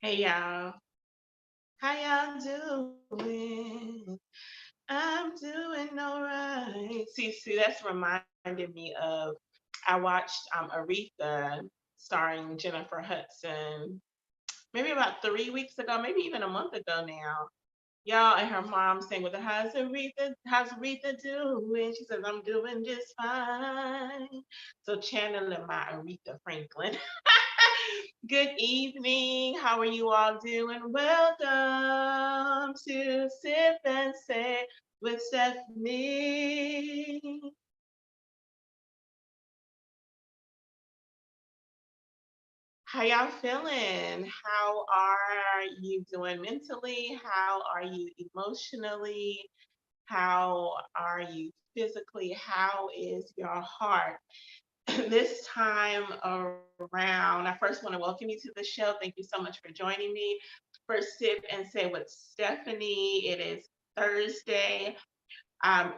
Hey y'all, how y'all doing? I'm doing all right. See, that's reminded me of I watched Aretha starring Jennifer Hudson maybe about 3 weeks ago, maybe even a month ago now. Y'all and her mom sang with her, how's Aretha doing? She says, I'm doing just fine. So channeling my Aretha Franklin. Good evening. How are you all doing? Welcome to Sip and Say with Stephanie. How y'all feeling? How are you doing mentally? How are you emotionally? How are you physically? How is your heart? This time around, I first want to welcome you to the show. Thank you so much for joining me for Sip and Say with Stephanie. It is Thursday,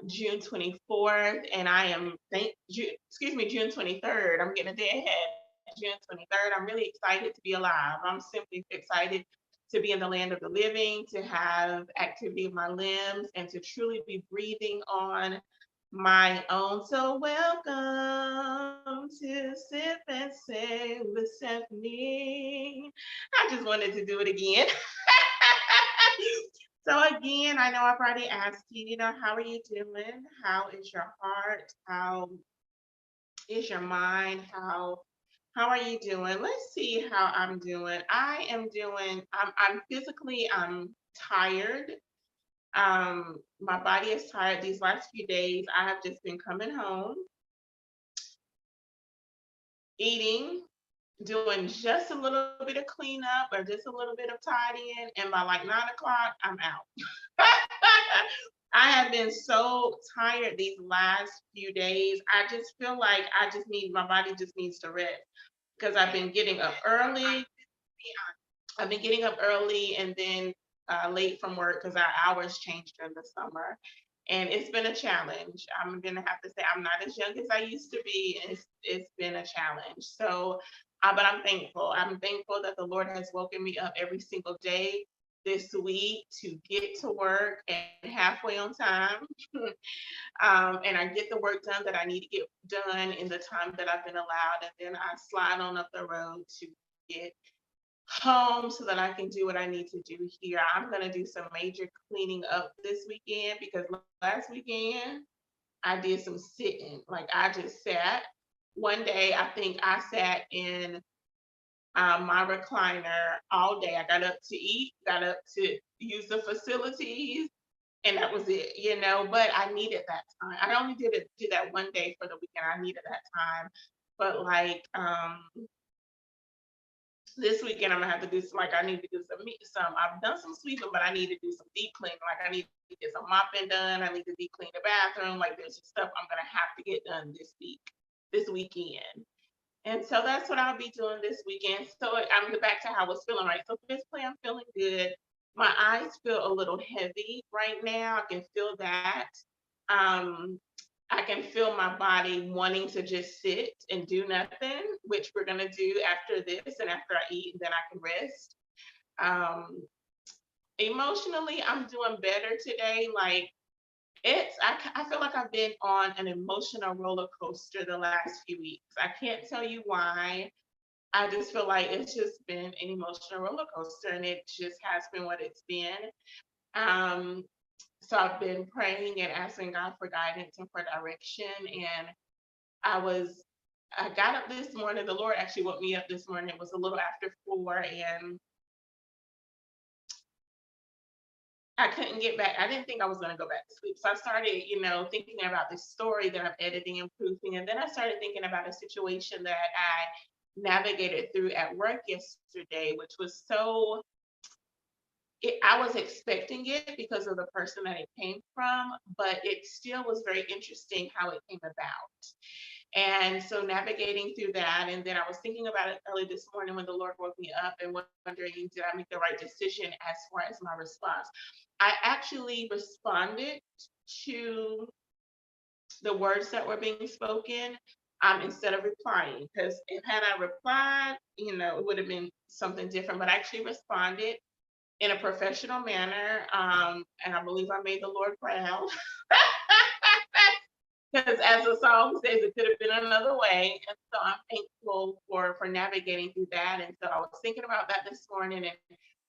June 24th, and I am June 23rd. I'm getting a day ahead. June 23rd. I'm really excited to be alive. I'm simply excited to be in the land of the living, to have activity of my limbs, and to truly be breathing on my own. So welcome to Sip and Say with Stephanie. I just wanted to do it again. So again, I know I've already asked you, how are you doing? How is your heart? How is your mind? How are you doing? Let's see how I'm doing. I am doing, I'm physically I'm tired. My body is tired these last few days. I have just been coming home, eating, doing just a little bit of cleanup or just a little bit of tidying, and by like 9 o'clock, I'm out. I have been so tired these last few days. I just feel like my body just needs to rest because I've been getting up early. I've been getting up early and then late from work because our hours changed during the summer. And it's been a challenge. I'm gonna have to say I'm not as young as I used to be, and it's been a challenge. So, but I'm thankful. I'm thankful that the Lord has woken me up every single day this week to get to work and halfway on time. And I get the work done that I need to get done in the time that I've been allowed, and then I slide on up the road to get home so that I can do what I need to do here. I'm going to do some major cleaning up this weekend because last weekend I did some sitting. Like I just sat. One day, I think I sat in my recliner all day. I got up to eat, got up to use the facilities, and that was it. But I needed that time. I only did that one day for the weekend. I needed that time. But like this weekend I'm gonna have to do some, like I need to do some I've done some sweeping, but I need to do some deep cleaning. Like I need to get some mopping done. I need to deep clean the bathroom. Like there's some stuff I'm gonna have to get done this weekend. And so that's what I'll be doing this weekend. So I'm back to how I was feeling, right? So physically I'm feeling good. My eyes feel a little heavy right now. I can feel that. Um, I can feel my body wanting to just sit and do nothing, which we're gonna do after this and after I eat, and then I can rest. Um, Emotionally, I'm doing better today. Like I feel like I've been on an emotional roller coaster the last few weeks. I can't tell you why. I just feel like it's just been an emotional roller coaster, and it just has been what it's been. Um, so I've been praying and asking God for guidance and for direction, and I was I got up this morning. The Lord actually woke me up this morning. It was a little after 4, and I couldn't get back. I didn't think I was going to go back to sleep. So I started, thinking about this story that I'm editing and proofing. And then I started thinking about a situation that I navigated through at work yesterday, which was I was expecting it because of the person that it came from, but it still was very interesting how it came about. And so navigating through that, and then I was thinking about it early this morning when the Lord woke me up and wondering, did I make the right decision as far as my response? I actually responded to the words that were being spoken. instead of replying. Because if had I replied, it would have been something different. But I actually responded in a professional manner, and I believe I made the Lord proud. Because as the song says, it could have been another way. And so I'm thankful for navigating through that. And so I was thinking about that this morning and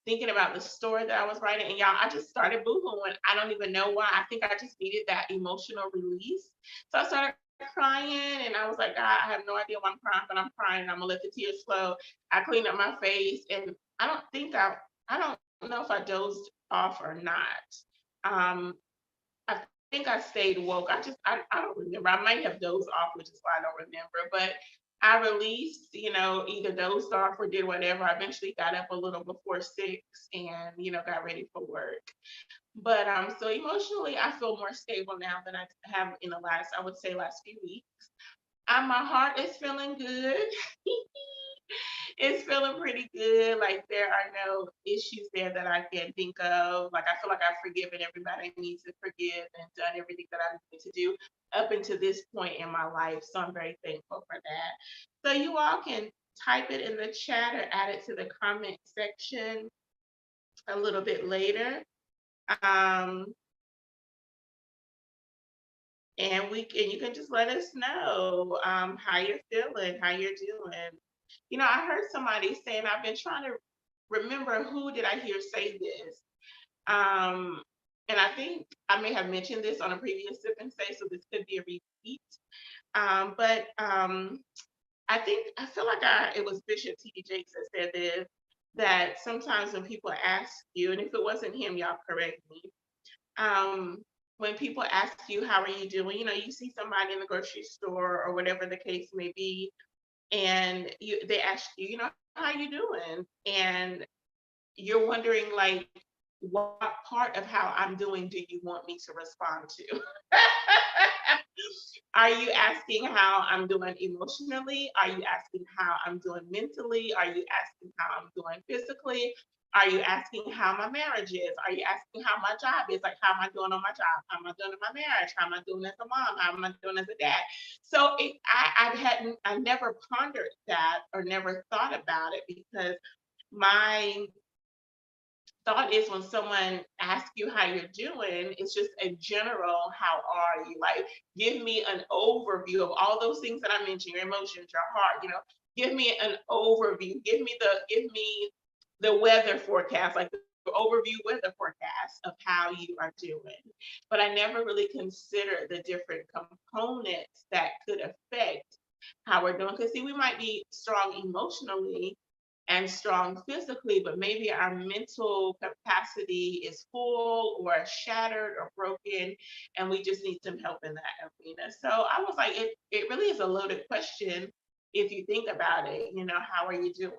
thinking about the story that I was writing. And y'all, I just started boohooing. I don't even know why. I think I just needed that emotional release. So I started crying and I was like, God, I have no idea why I'm crying, but I'm crying. I'm gonna let the tears flow. I cleaned up my face and I don't know if I dozed off or not. Um, I think I stayed woke. I don't remember. I might have dozed off, which is why I don't remember. But I released, either dozed off or did whatever. I eventually got up a little before 6 and, got ready for work. But so emotionally I feel more stable now than I have in the I would say last few weeks. My heart is feeling good. It's feeling pretty good. Like there are no issues there that I can think of. Like I feel like I've forgiven everybody I need to forgive and done everything that I need to do up until this point in my life. So I'm very thankful for that. So you all can type it in the chat or add it to the comment section a little bit later. Um, and you can just let us know how you're feeling, how you're doing. I heard somebody saying I've been trying to remember who did I hear say this. Um, and I think I may have mentioned this on a previous sip and say, so this could be a repeat. But I feel like it was Bishop T.D. Jakes that said this, that sometimes when people ask you, and if it wasn't him, y'all correct me. Um, when people ask you how are you doing, you see somebody in the grocery store or whatever the case may be, and they ask you, how you doing, and you're wondering like, what part of how I'm doing do you want me to respond to? Are you asking how I'm doing emotionally? Are you asking how I'm doing mentally? Are you asking how I'm doing physically? Are you asking how my marriage is? Are you asking how my job is? Like, how am I doing on my job? How am I doing in my marriage? How am I doing as a mom? How am I doing as a dad? So I never pondered that or never thought about it because my thought is when someone asks you how you're doing, it's just a general, how are you? Like, give me an overview of all those things that I mentioned, your emotions, your heart, give me an overview. Give me the weather forecast, like the overview weather forecast of how you are doing. But I never really considered the different components that could affect how we're doing. Because see, we might be strong emotionally, and strong physically, but maybe our mental capacity is full or shattered or broken, and we just need some help in that arena. So I was like, it really is a loaded question if you think about it. How are you doing?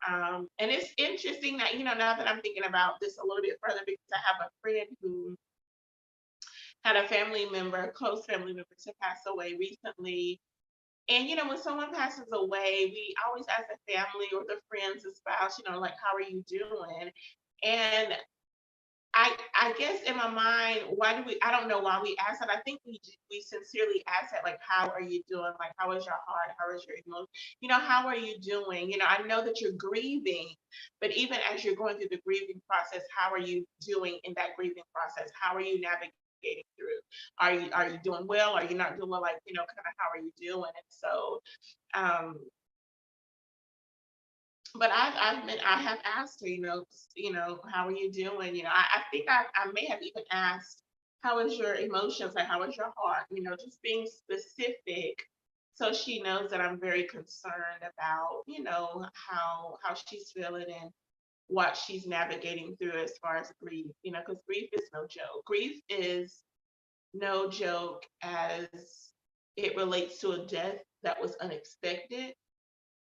And it's interesting that now that I'm thinking about this a little bit further, because I have a friend who had a family member, a close family member, to pass away recently, and when someone passes away, we always ask the family or the friends, the spouse, like, how are you doing? And I guess in my mind, I don't know why we ask that. I think we sincerely ask that, like, how are you doing? Like, how is your heart? How is your emotion? How are you doing? I know that you're grieving, but even as you're going through the grieving process, how are you doing in that grieving process? How are you navigating through? Are you doing well? Are you not doing well? Like, kind of how are you doing? And so, um, but I have asked her, how are you doing? I think I may have even asked, how is your emotions? Like, how is your heart? Just being specific, so she knows that I'm very concerned about, how she's feeling and what she's navigating through as far as grief. Because grief is no joke. Grief is no joke as it relates to a death that was unexpected.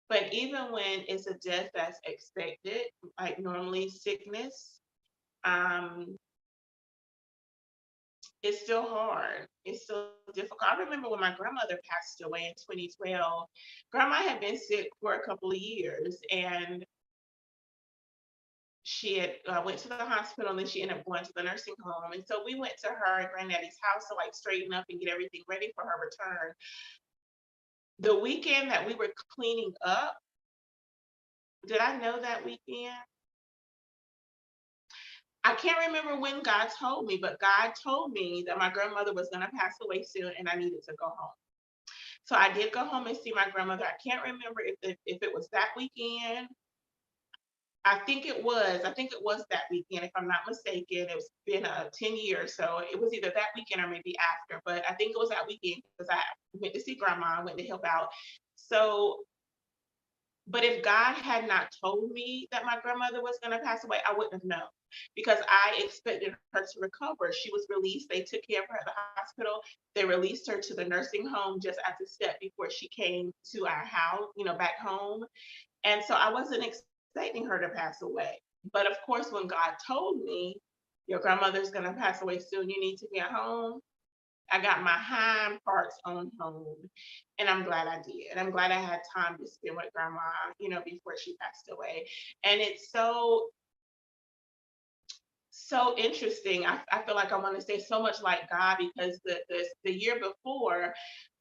But even when it's a death that's expected, like normally sickness, um, it's still hard. It's still difficult. I remember when my grandmother passed away in 2012. Grandma had been sick for a couple of years, and she had went to the hospital, and then she ended up going to the nursing home. And so we went to her and granddaddy's house to like straighten up and get everything ready for her return. The weekend that we were cleaning up, did I know that weekend? I can't remember when God told me, but God told me that my grandmother was going to pass away soon and I needed to go home. So I did go home and see my grandmother. I can't remember if it was that weekend. I think it was. I think it was that weekend, if I'm not mistaken. It's been 10 years, so it was either that weekend or maybe after. But I think it was that weekend because I went to see grandma, I went to help out. So, but if God had not told me that my grandmother was going to pass away, I wouldn't have known because I expected her to recover. She was released. They took care of her at the hospital. They released her to the nursing home just at the step before she came to our house, back home. And so I wasn't expecting her to pass away. But of course, when God told me, your grandmother's going to pass away soon, you need to get home, I got my hind parts on home. And I'm glad I did. I'm glad I had time to spend with grandma, before she passed away. And it's so interesting. I feel like I want to say so much like God because the year before,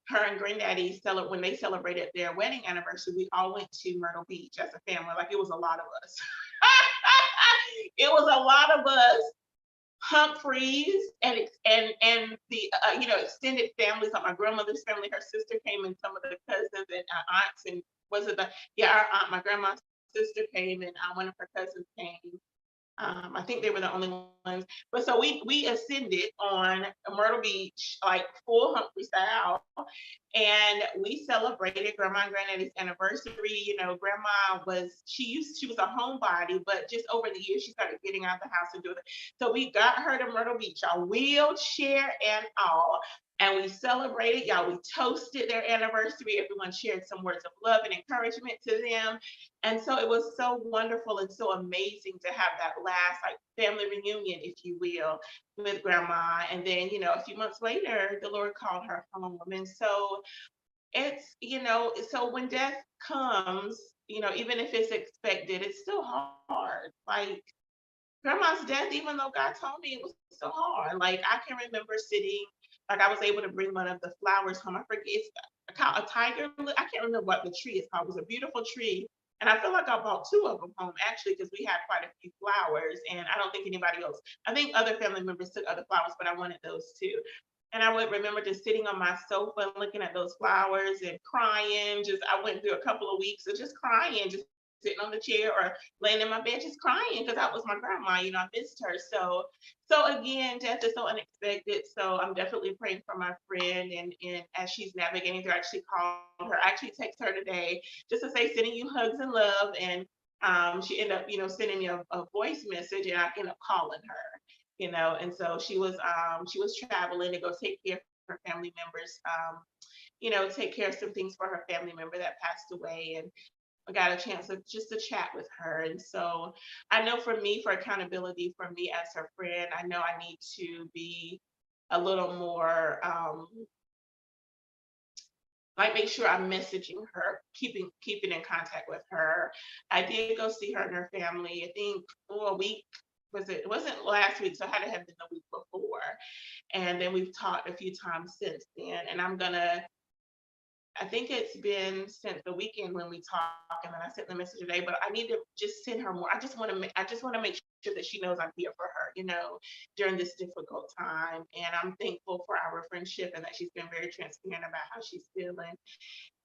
her and granddaddy when they celebrated their wedding anniversary, we all went to Myrtle Beach as a family. Like it was a lot of us. It was a lot of us. Humphreys and the extended families, like my grandmother's family, her sister came, and some of the cousins and aunts, and was it our aunt, my grandma's sister came, and one of her cousins came. I think they were the only ones. But so we ascended on Myrtle Beach, like full Humphrey style, and we celebrated grandma and granddaddy's anniversary. Grandma she was a homebody, but just over the years she started getting out of the house and doing it. So we got her to Myrtle Beach, y'all, wheelchair and all. And we celebrated, y'all. We toasted their anniversary. Everyone shared some words of love and encouragement to them. And so it was so wonderful and so amazing to have that last like family reunion, if you will, with grandma. And then, a few months later, the Lord called her home. And so so when death comes, even if it's expected, it's still hard. Like grandma's death, even though God told me, it was so hard. Like I can remember sitting, like I was able to bring one of the flowers home. I forget, it's a tiger. I can't remember what the tree is called. It was a beautiful tree. And I feel like I bought two of them home actually because we had quite a few flowers. And I don't think anybody else, I think other family members took other flowers, but I wanted those too. And I would remember just sitting on my sofa and looking at those flowers and crying. I went through a couple of weeks of just crying, just sitting on the chair or laying in my bed just crying because that was my grandma. I missed her. So again, death is so unexpected. So I'm definitely praying for my friend, and as she's navigating through, I actually called her. I actually text her today just to say sending you hugs and love. And she ended up, sending me a voice message, and I ended up calling her. And so she was traveling to go take care of her family members. Take care of some things for her family member that passed away, and I got a chance to chat with her. And so I know for me, for accountability, for me as her friend, I know I need to be a little more like make sure I'm messaging her, keeping in contact with her. I did go see her and her family, I think a week. It wasn't last week, so it had to have been the week before. And then we've talked a few times since then. And I think it's been since the weekend when we talked, and then I sent the message today. But I need to just send her more. I just want to make sure that she knows I'm here for her, during this difficult time. And I'm thankful for our friendship and that she's been very transparent about how she's feeling.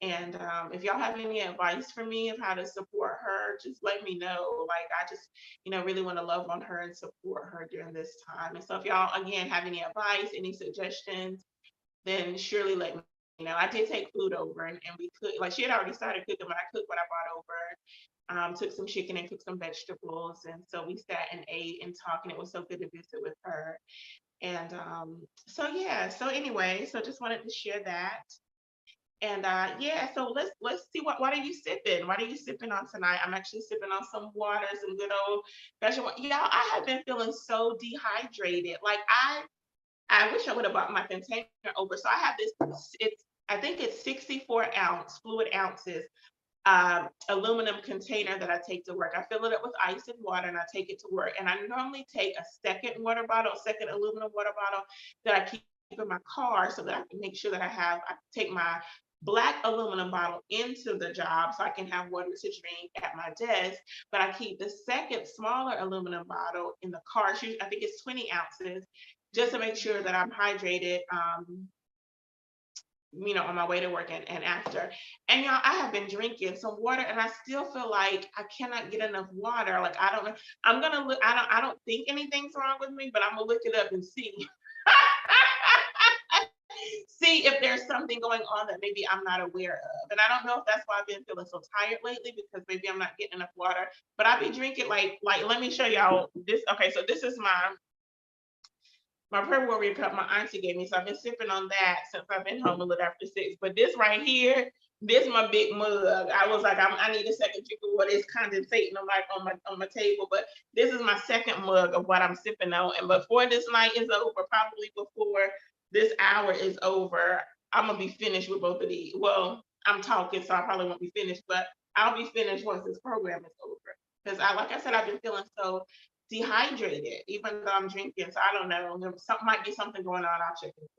And if y'all have any advice for me of how to support her, just let me know. Like I just, really want to love on her and support her during this time. And so if y'all again have any advice, any suggestions, then surely let me know. I did take food over, and we cooked, like she had already started cooking, but I cooked what I brought over. Took some chicken and cooked some vegetables. And so we sat and ate and talked, and it was so good to visit with her. And so yeah, so anyway, so just wanted to share that. And yeah, so let's see what are you sipping? What are you sipping on tonight? I'm actually sipping on some water, some good old vegetable. Y'all, I have been feeling so dehydrated. Like I wish I would have brought my container over. So I have this, I think it's 64-ounce fluid ounces aluminum container that I take to work. I fill it up with ice and water and I take it to work. And I normally take a second aluminum water bottle that I keep in my car so that I can make sure that I take my black aluminum bottle into the job so I can have water to drink at my desk. But I keep the second smaller aluminum bottle in the car. I think it's 20 ounces, just to make sure that I'm hydrated. On my way to work and after. And y'all, I have been drinking some water and I still feel like I cannot get enough water. Like I don't know. I'm gonna look, I don't think anything's wrong with me, but I'm gonna look it up and see. See if there's something going on that maybe I'm not aware of. And I don't know if that's why I've been feeling so tired lately, because maybe I'm not getting enough water. But I've been drinking like let me show y'all this. Okay, so this is my Prayer Warrior cup my auntie gave me. So I've been sipping on that since I've been home a little after 6. But this right here, this my big mug. I was like, I need a second drink of water. It's condensating on my table. But this is my second mug of what I'm sipping on. And before this night is over, probably before this hour is over, I'm gonna be finished with both of these. Well, I'm talking, so I probably won't be finished, but I'll be finished once this program is over. Because like I said, I've been feeling so dehydrated, even though I'm drinking. So I don't know. There might be something going on. I'll check it.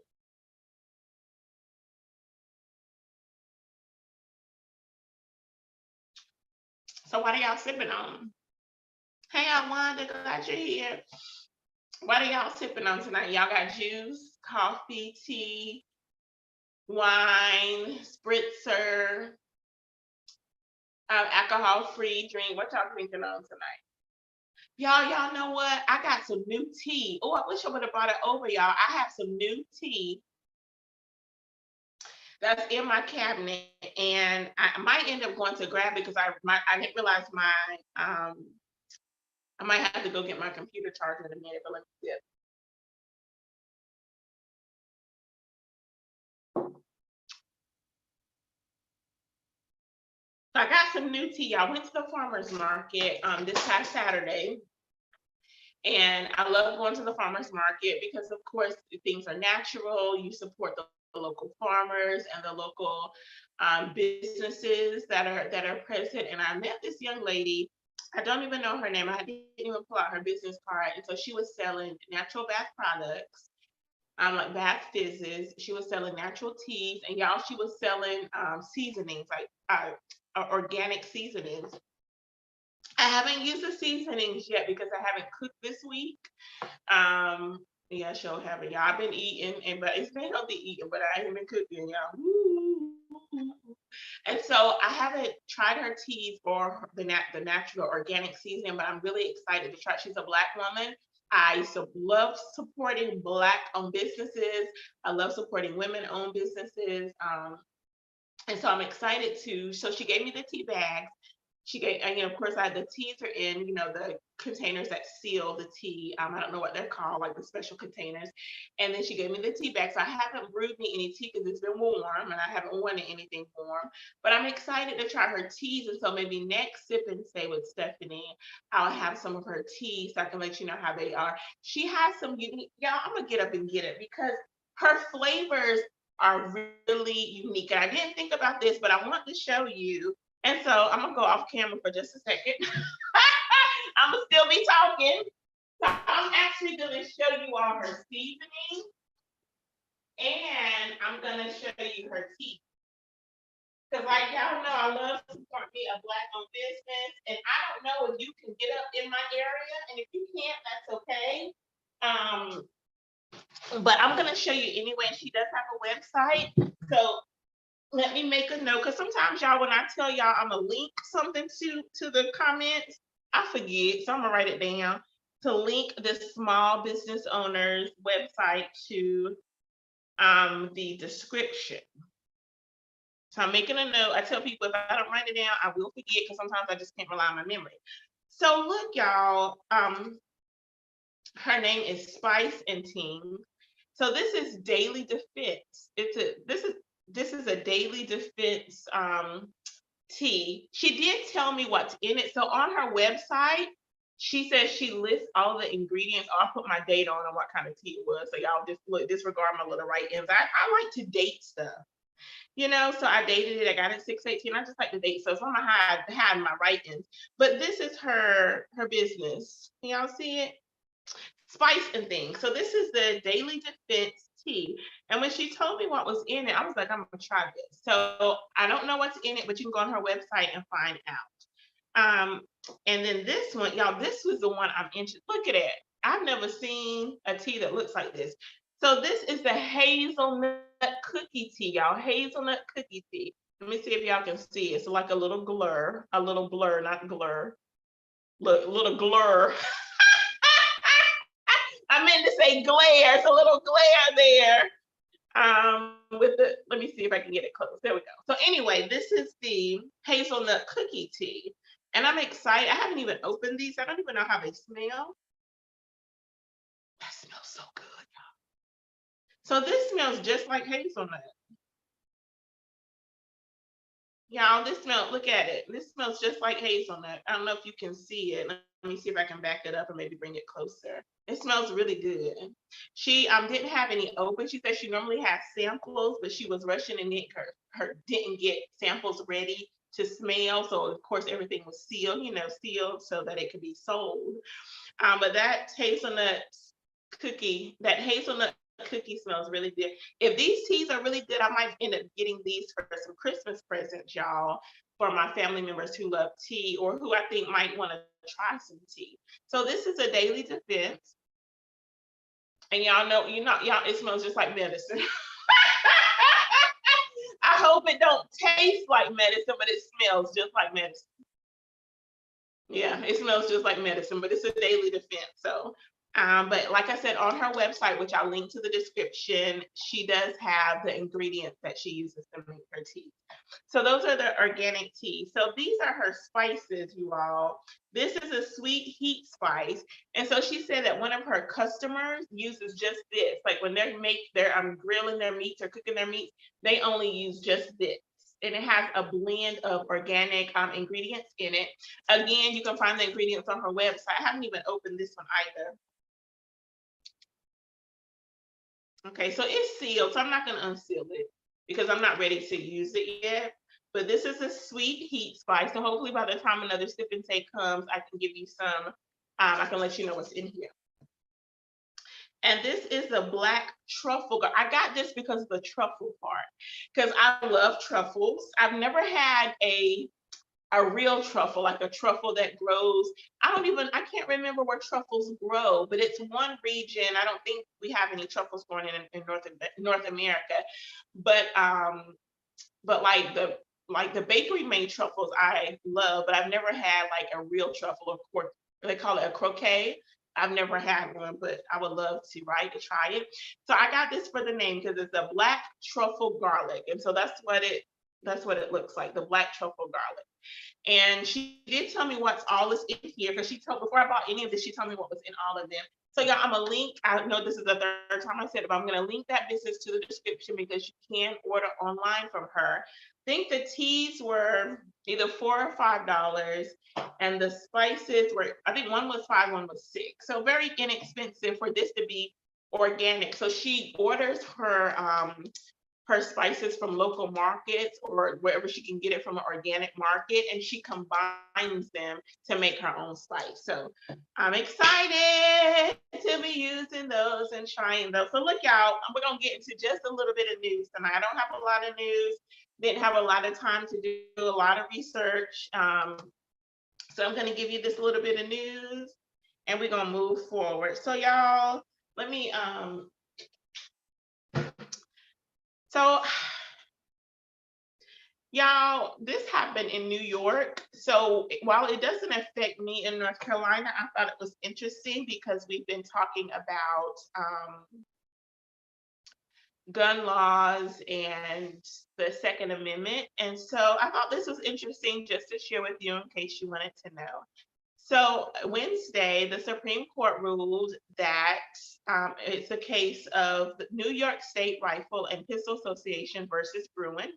So what are y'all sipping on? Hey, I Wanda, glad you're here. What are y'all sipping on tonight? Y'all got juice, coffee, tea, wine, spritzer, alcohol-free drink. What y'all drinking on tonight? Y'all know what? I got some new tea. Oh, I wish I would have brought it over, y'all. I have some new tea that's in my cabinet, and I might end up going to grab it because I didn't realize I might have to go get my computer charger in a minute, but let me see it. So I got some new tea. I went to the farmer's market this past Saturday, and I love going to the farmer's market because, of course, things are natural. You support the local farmers and the local businesses that are present. And I met this young lady. I don't even know her name. I didn't even pull out her business card. And so she was selling natural bath products, like bath fizzes. She was selling natural teas, and y'all, she was selling seasonings, like organic seasonings. I haven't used the seasonings yet because I haven't cooked this week. Yeah, sure haven't. Y'all, I've been eating, but it's been healthy eating, but I ain't been cooking, y'all. Woo. And so I haven't tried her teas or the natural organic seasoning, but I'm really excited to try. She's a Black woman. I love supporting Black-owned businesses. I love supporting women-owned businesses. And so I'm excited to. So she gave me the tea bags. She gave, and of course, the teas are in, the containers that seal the tea. I don't know what they're called, like the special containers. And then she gave me the tea bag. So I haven't brewed me any tea because it's been warm and I haven't wanted anything warm. But I'm excited to try her teas. And so maybe next Sip and Say with Stephanie, I'll have some of her teas so I can let you know how they are. She has some unique, y'all, I'm going to get up and get it because her flavors are really unique. And I didn't think about this, but I want to show you. And so I'm gonna go off camera for just a second. I'm gonna still be talking. So I'm actually gonna show you all her seasoning, and I'm gonna show you her tea. Because like y'all know, I love to support me a Black-owned business, and I don't know if you can get up in my area, and if you can't, that's okay. But I'm gonna show you anyway. She does have a website, so let me make a note, because sometimes y'all, when I tell y'all I'm gonna link something to the comments, I forget. So I'm gonna write it down to link this small business owner's website to the description. So I'm making a note. I tell people if I don't write it down, I will forget because sometimes I just can't rely on my memory. So look, y'all, her name is Spice and Team. So this is Daily Defense. This is a Daily Defense tea. She did tell me what's in it. So on her website, she says she lists all the ingredients. I'll put my date on what kind of tea it was. So y'all just disregard my little write-ins. I like to date stuff. So I dated it. I got it 6/18. I just like to date. So I'm gonna hide my write-ins. But this is her business. Can y'all see it? spice and things. So this is the Daily Defense tea. And when she told me what was in it, I was like, I'm gonna try this. So I don't know what's in it, but you can go on her website and find out. And then this one, y'all, this was the one I'm interested. Look at it. I've never seen a tea that looks like this. So this is the hazelnut cookie tea, y'all. Hazelnut cookie tea. Let me see if y'all can see. It's like a little blur, not glur. Look, little glur. I meant to say glare. It's a little glare there. With the, let me see if I can get it close. There we go. So anyway, this is the hazelnut cookie tea. And I'm excited. I haven't even opened these. I don't even know how they smell. That smells so good, y'all. So this smells just like hazelnut. Y'all, this smells, look at it. This smells just like hazelnut. I don't know if you can see it. Let me see if I can back it up and maybe bring it closer. It smells really good. She didn't have any open. She said she normally has samples, but she was rushing and didn't get samples ready to smell. So of course everything was sealed, sealed so that it could be sold. But that hazelnut cookie smells really good. If these teas are really good, I might end up getting these for some Christmas presents, y'all, for my family members who love tea or who I think might want to try some tea. So this is a Daily Defense. And y'all know, y'all, it smells just like medicine. I hope it don't taste like medicine, but it smells just like medicine. Yeah, it smells just like medicine, but it's a Daily Defense. So, but like I said, on her website, which I'll link to the description, she does have the ingredients that she uses to make her tea. So those are the organic teas. So these are her spices, you all. This is a sweet heat spice. And so she said that one of her customers uses just this. Like when they're grilling their meats or cooking their meats, they only use just this. And it has a blend of organic ingredients in it. Again, you can find the ingredients on her website. I haven't even opened this one either. Okay, so it's sealed, so I'm not going to unseal it because I'm not ready to use it yet. But this is a sweet heat spice. So hopefully by the time another sip and take comes, I can give you some, I can let you know what's in here. And this is the black truffle. I got this because of the truffle part, because I love truffles. I've never had a real truffle, like a truffle that grows. I can't remember where truffles grow, but it's one region. I don't think we have any truffles growing in North America. But like the bakery made truffles I love, but I've never had like a real truffle. Of course, they call it a croquet. I've never had one, but I would love to try it. So I got this for the name because it's a black truffle garlic. And so that's what it looks like, the black truffle garlic. And she did tell me what's all is in here, because before I bought any of this, she told me what was in all of them. So yeah, I'm gonna link. I know this is the third time I said it, but I'm gonna link that business to the description because you can order online from her. I think the teas were either $4 or $5, and the spices were, I think one was $5, one was $6. So very inexpensive for this to be organic. So she orders her spices from local markets or wherever she can get it from an organic market, and she combines them to make her own spice. So I'm excited to be using those and trying those. So look, y'all, we're gonna get into just a little bit of news tonight. I don't have a lot of news, didn't have a lot of time to do a lot of research. So I'm gonna give you this little bit of news and we're gonna move forward. So y'all, let me so y'all, this happened in New York. So while it doesn't affect me in North Carolina, I thought it was interesting because we've been talking about gun laws and the Second Amendment. And so I thought this was interesting just to share with you in case you wanted to know. So Wednesday, the Supreme Court ruled that it's a case of the New York State Rifle and Pistol Association versus Bruin.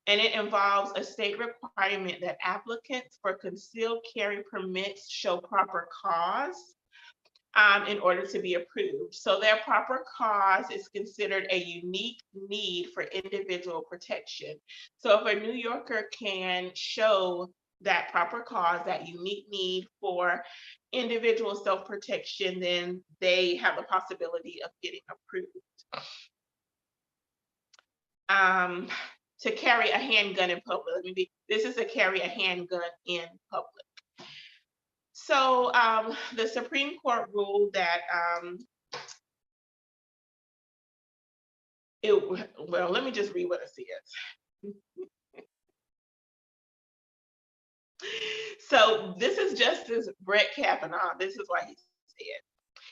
And it involves a state requirement that applicants for concealed carry permits show proper cause in order to be approved. So their proper cause is considered a unique need for individual protection. So if a New Yorker can show that proper cause, that unique need for individual self-protection, then they have the possibility of getting approved. Um, to carry a handgun in public. This is to carry a handgun in public. So the Supreme Court ruled that well, let me just read what it says. So this is Justice Brett Kavanaugh. This is what he said.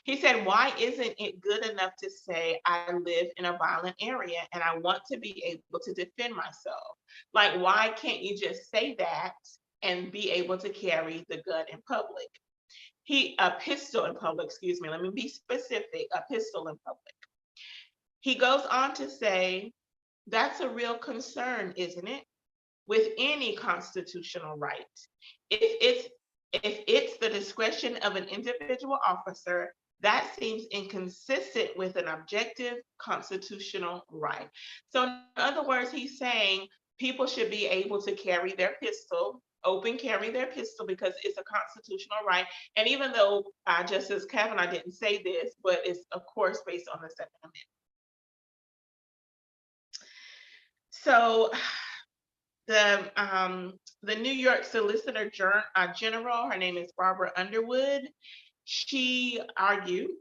He said, why isn't it good enough to say I live in a violent area and I want to be able to defend myself? Like, why can't you just say that and be able to carry the gun in public? A pistol in public, excuse me, let me be specific, a pistol in public. He goes on to say, that's a real concern, isn't it? With any constitutional right. If it's the discretion of an individual officer, that seems inconsistent with an objective constitutional right. So in other words, he's saying people should be able to carry their pistol, open carry their pistol, because it's a constitutional right. And even though Justice Kavanaugh didn't say this, but it's of course based on the Second Amendment. So the New York Solicitor General, her name is Barbara Underwood. She argued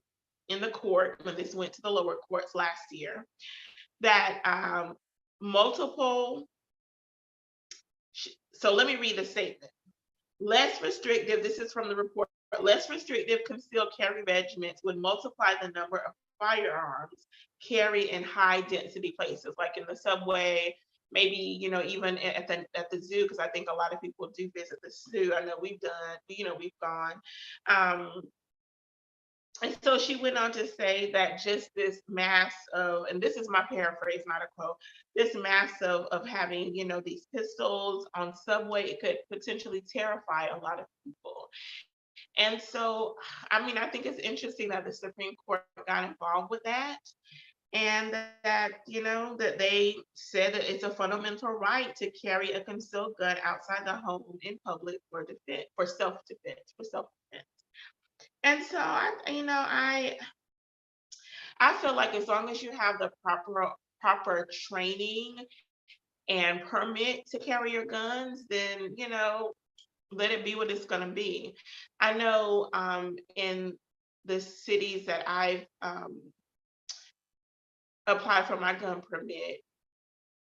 in the court when this went to the lower courts last year that multiple. So let me read the statement. Less restrictive. This is from the report. Less restrictive concealed carry regiments would multiply the number of firearms carried in high density places, like in the subway, maybe even at the zoo, because I think a lot of people do visit the zoo. I know we've gone. And so she went on to say that just this mass of, and this is my paraphrase, not a quote, this mass of having these pistols on subway, it could potentially terrify a lot of people. And so I think it's interesting that the Supreme Court got involved with that, and that that they said that it's a fundamental right to carry a concealed gun outside the home in public for self-defense. And so I feel like as long as you have the proper training and permit to carry your guns, then let it be what it's going to be. I know in the cities that I've applied for my gun permit,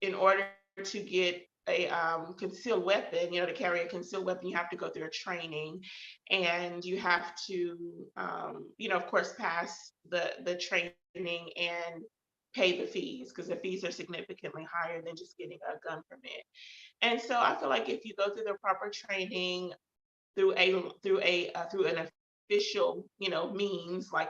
in order to get a concealed weapon, to carry a concealed weapon, you have to go through a training, and you have to, of course, pass the training and pay the fees, because the fees are significantly higher than just getting a gun permit. And so I feel like if you go through the proper training through an official, means, like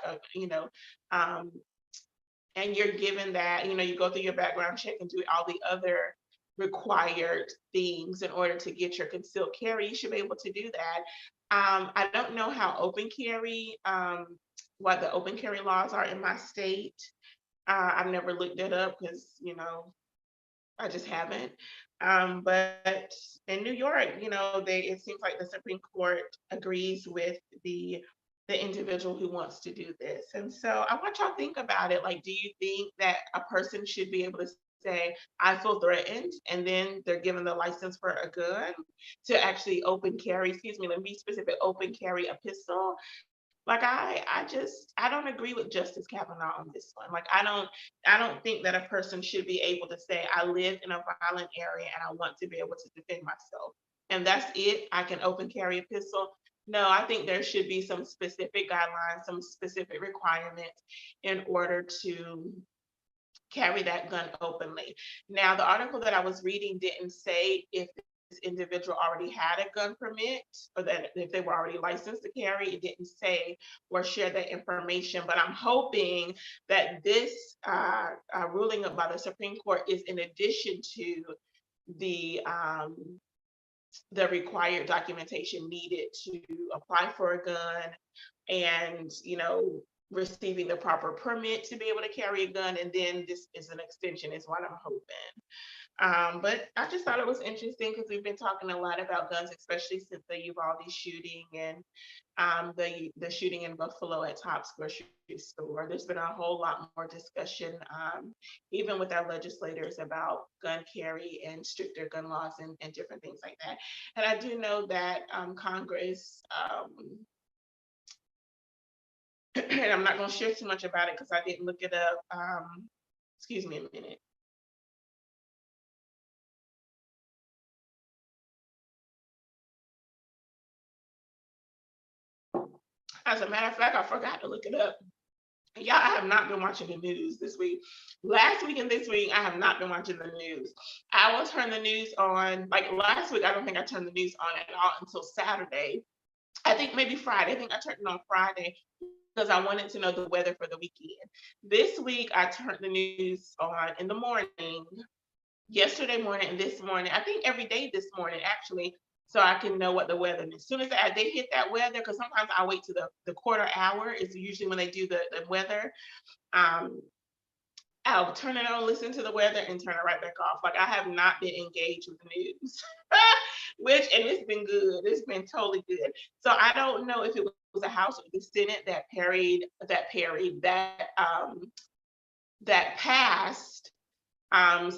and you're given that, you go through your background check and do all the other required things in order to get your concealed carry, you should be able to do that. I don't know how open carry, what the open carry laws are in my state. I've never looked it up because, I just haven't. But in New York, it seems like the Supreme Court agrees with the individual who wants to do this. And so I want y'all to think about it. Like, do you think that a person should be able to say, I feel threatened, and then they're given the license for a gun to actually open carry, excuse me, let me be specific, open carry a pistol? Like I don't agree with Justice Kavanaugh on this one. Like I don't think that a person should be able to say, I live in a violent area and I want to be able to defend myself, and that's it. I can open carry a pistol. No, I think there should be some specific guidelines, some specific requirements in order to carry that gun openly. Now, the article that I was reading didn't say if this individual already had a gun permit or that if they were already licensed to carry. It didn't say or share that information, but I'm hoping that this ruling by the Supreme Court is in addition to the required documentation needed to apply for a gun, and receiving the proper permit to be able to carry a gun, and then this is an extension, is what I'm hoping. But I just thought it was interesting because we've been talking a lot about guns, especially since the Uvalde shooting and the shooting in Buffalo at Tops grocery store. There's been a whole lot more discussion, even with our legislators, about gun carry and stricter gun laws and different things like that. And I do know that Congress, and I'm not going to share too much about it because I didn't look it up. Excuse me a minute. As a matter of fact, I forgot to look it up. Y'all, I have not been watching the news this week. Last week and this week, I have not been watching the news. I will turn the news on, like last week, I don't think I turned the news on at all until Saturday. I think maybe Friday. I think I turned it on Friday because I wanted to know the weather for the weekend. This week, I turned the news on in the morning, yesterday morning and this morning. I think every day this morning, actually, so I can know what the weather is. As soon as they hit that weather, because sometimes I wait to the quarter hour, is usually when they do the weather. Um, I'll turn it on, listen to the weather, and turn it right back off. Like I have not been engaged with the news, and it's been good. It's been totally good. So I don't know if it was the House or the Senate that passed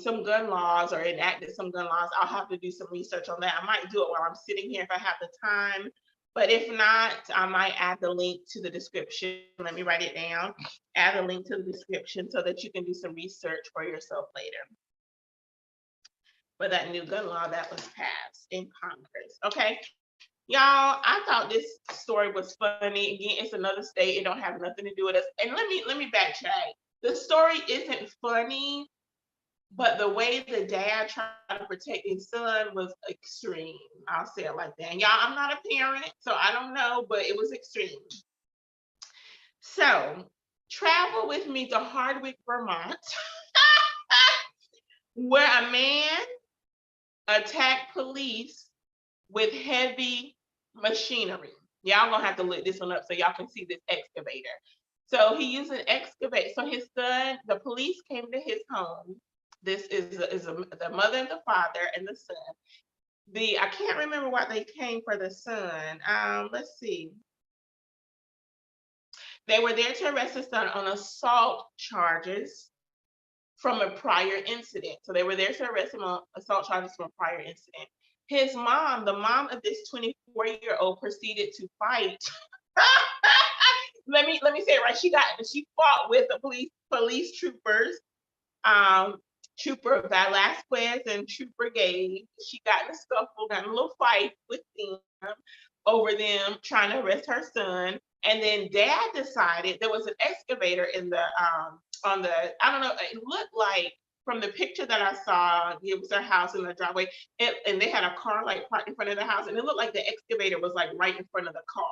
some gun laws or enacted some gun laws. I'll have to do some research on that. I might do it while I'm sitting here if I have the time. But if not, I might add the link to the description. Let me write it down. Add a link to the description so that you can do some research for yourself later. For that new gun law that was passed in Congress. Okay. Y'all, I thought this story was funny. Again, it's another state. It don't have nothing to do with us. And let me backtrack. The story isn't funny, but the way the dad tried to protect his son was extreme. I'll say it like that. And y'all, I'm not a parent, so I don't know, but it was extreme. So travel with me to Hardwick, Vermont, where a man attacked police with heavy machinery. Y'all gonna have to look this one up so y'all can see this excavator. So he used an excavator. So his son, the police came to his home. This is the mother and the father and the son. I can't remember why they came for the son. Let's see. They were there to arrest his son on assault charges from a prior incident. So they were there to arrest him on assault charges from a prior incident. His mom, the mom of this 24-year-old, proceeded to fight. let me say it right. She fought with the police troopers. Trooper Velasquez and Trooper Gage. She got in a scuffle, got in a little fight with them over them trying to arrest her son. And then dad decided there was an excavator in the on the, I don't know, it looked like from the picture that I saw, it was their house in the driveway, and they had a car like parked in front of the house, and it looked like the excavator was like right in front of the car.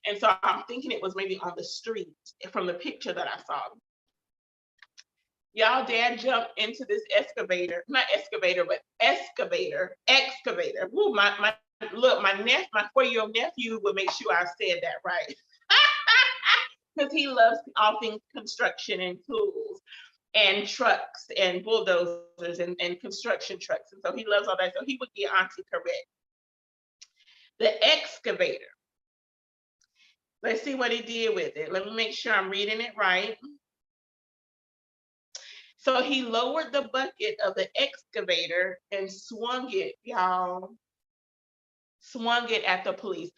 And so I'm thinking it was maybe on the street from the picture that I saw. Y'all, dad jumped into this excavator, not excavator, but excavator. Ooh, my 4-year-old nephew would make sure I said that right. Because he loves all things construction and tools and trucks and bulldozers and construction trucks. And so he loves all that. So he would get Auntie correct. The excavator. Let's see what he did with it. Let me make sure I'm reading it right. So he lowered the bucket of the excavator and swung it, y'all. Swung it at the police.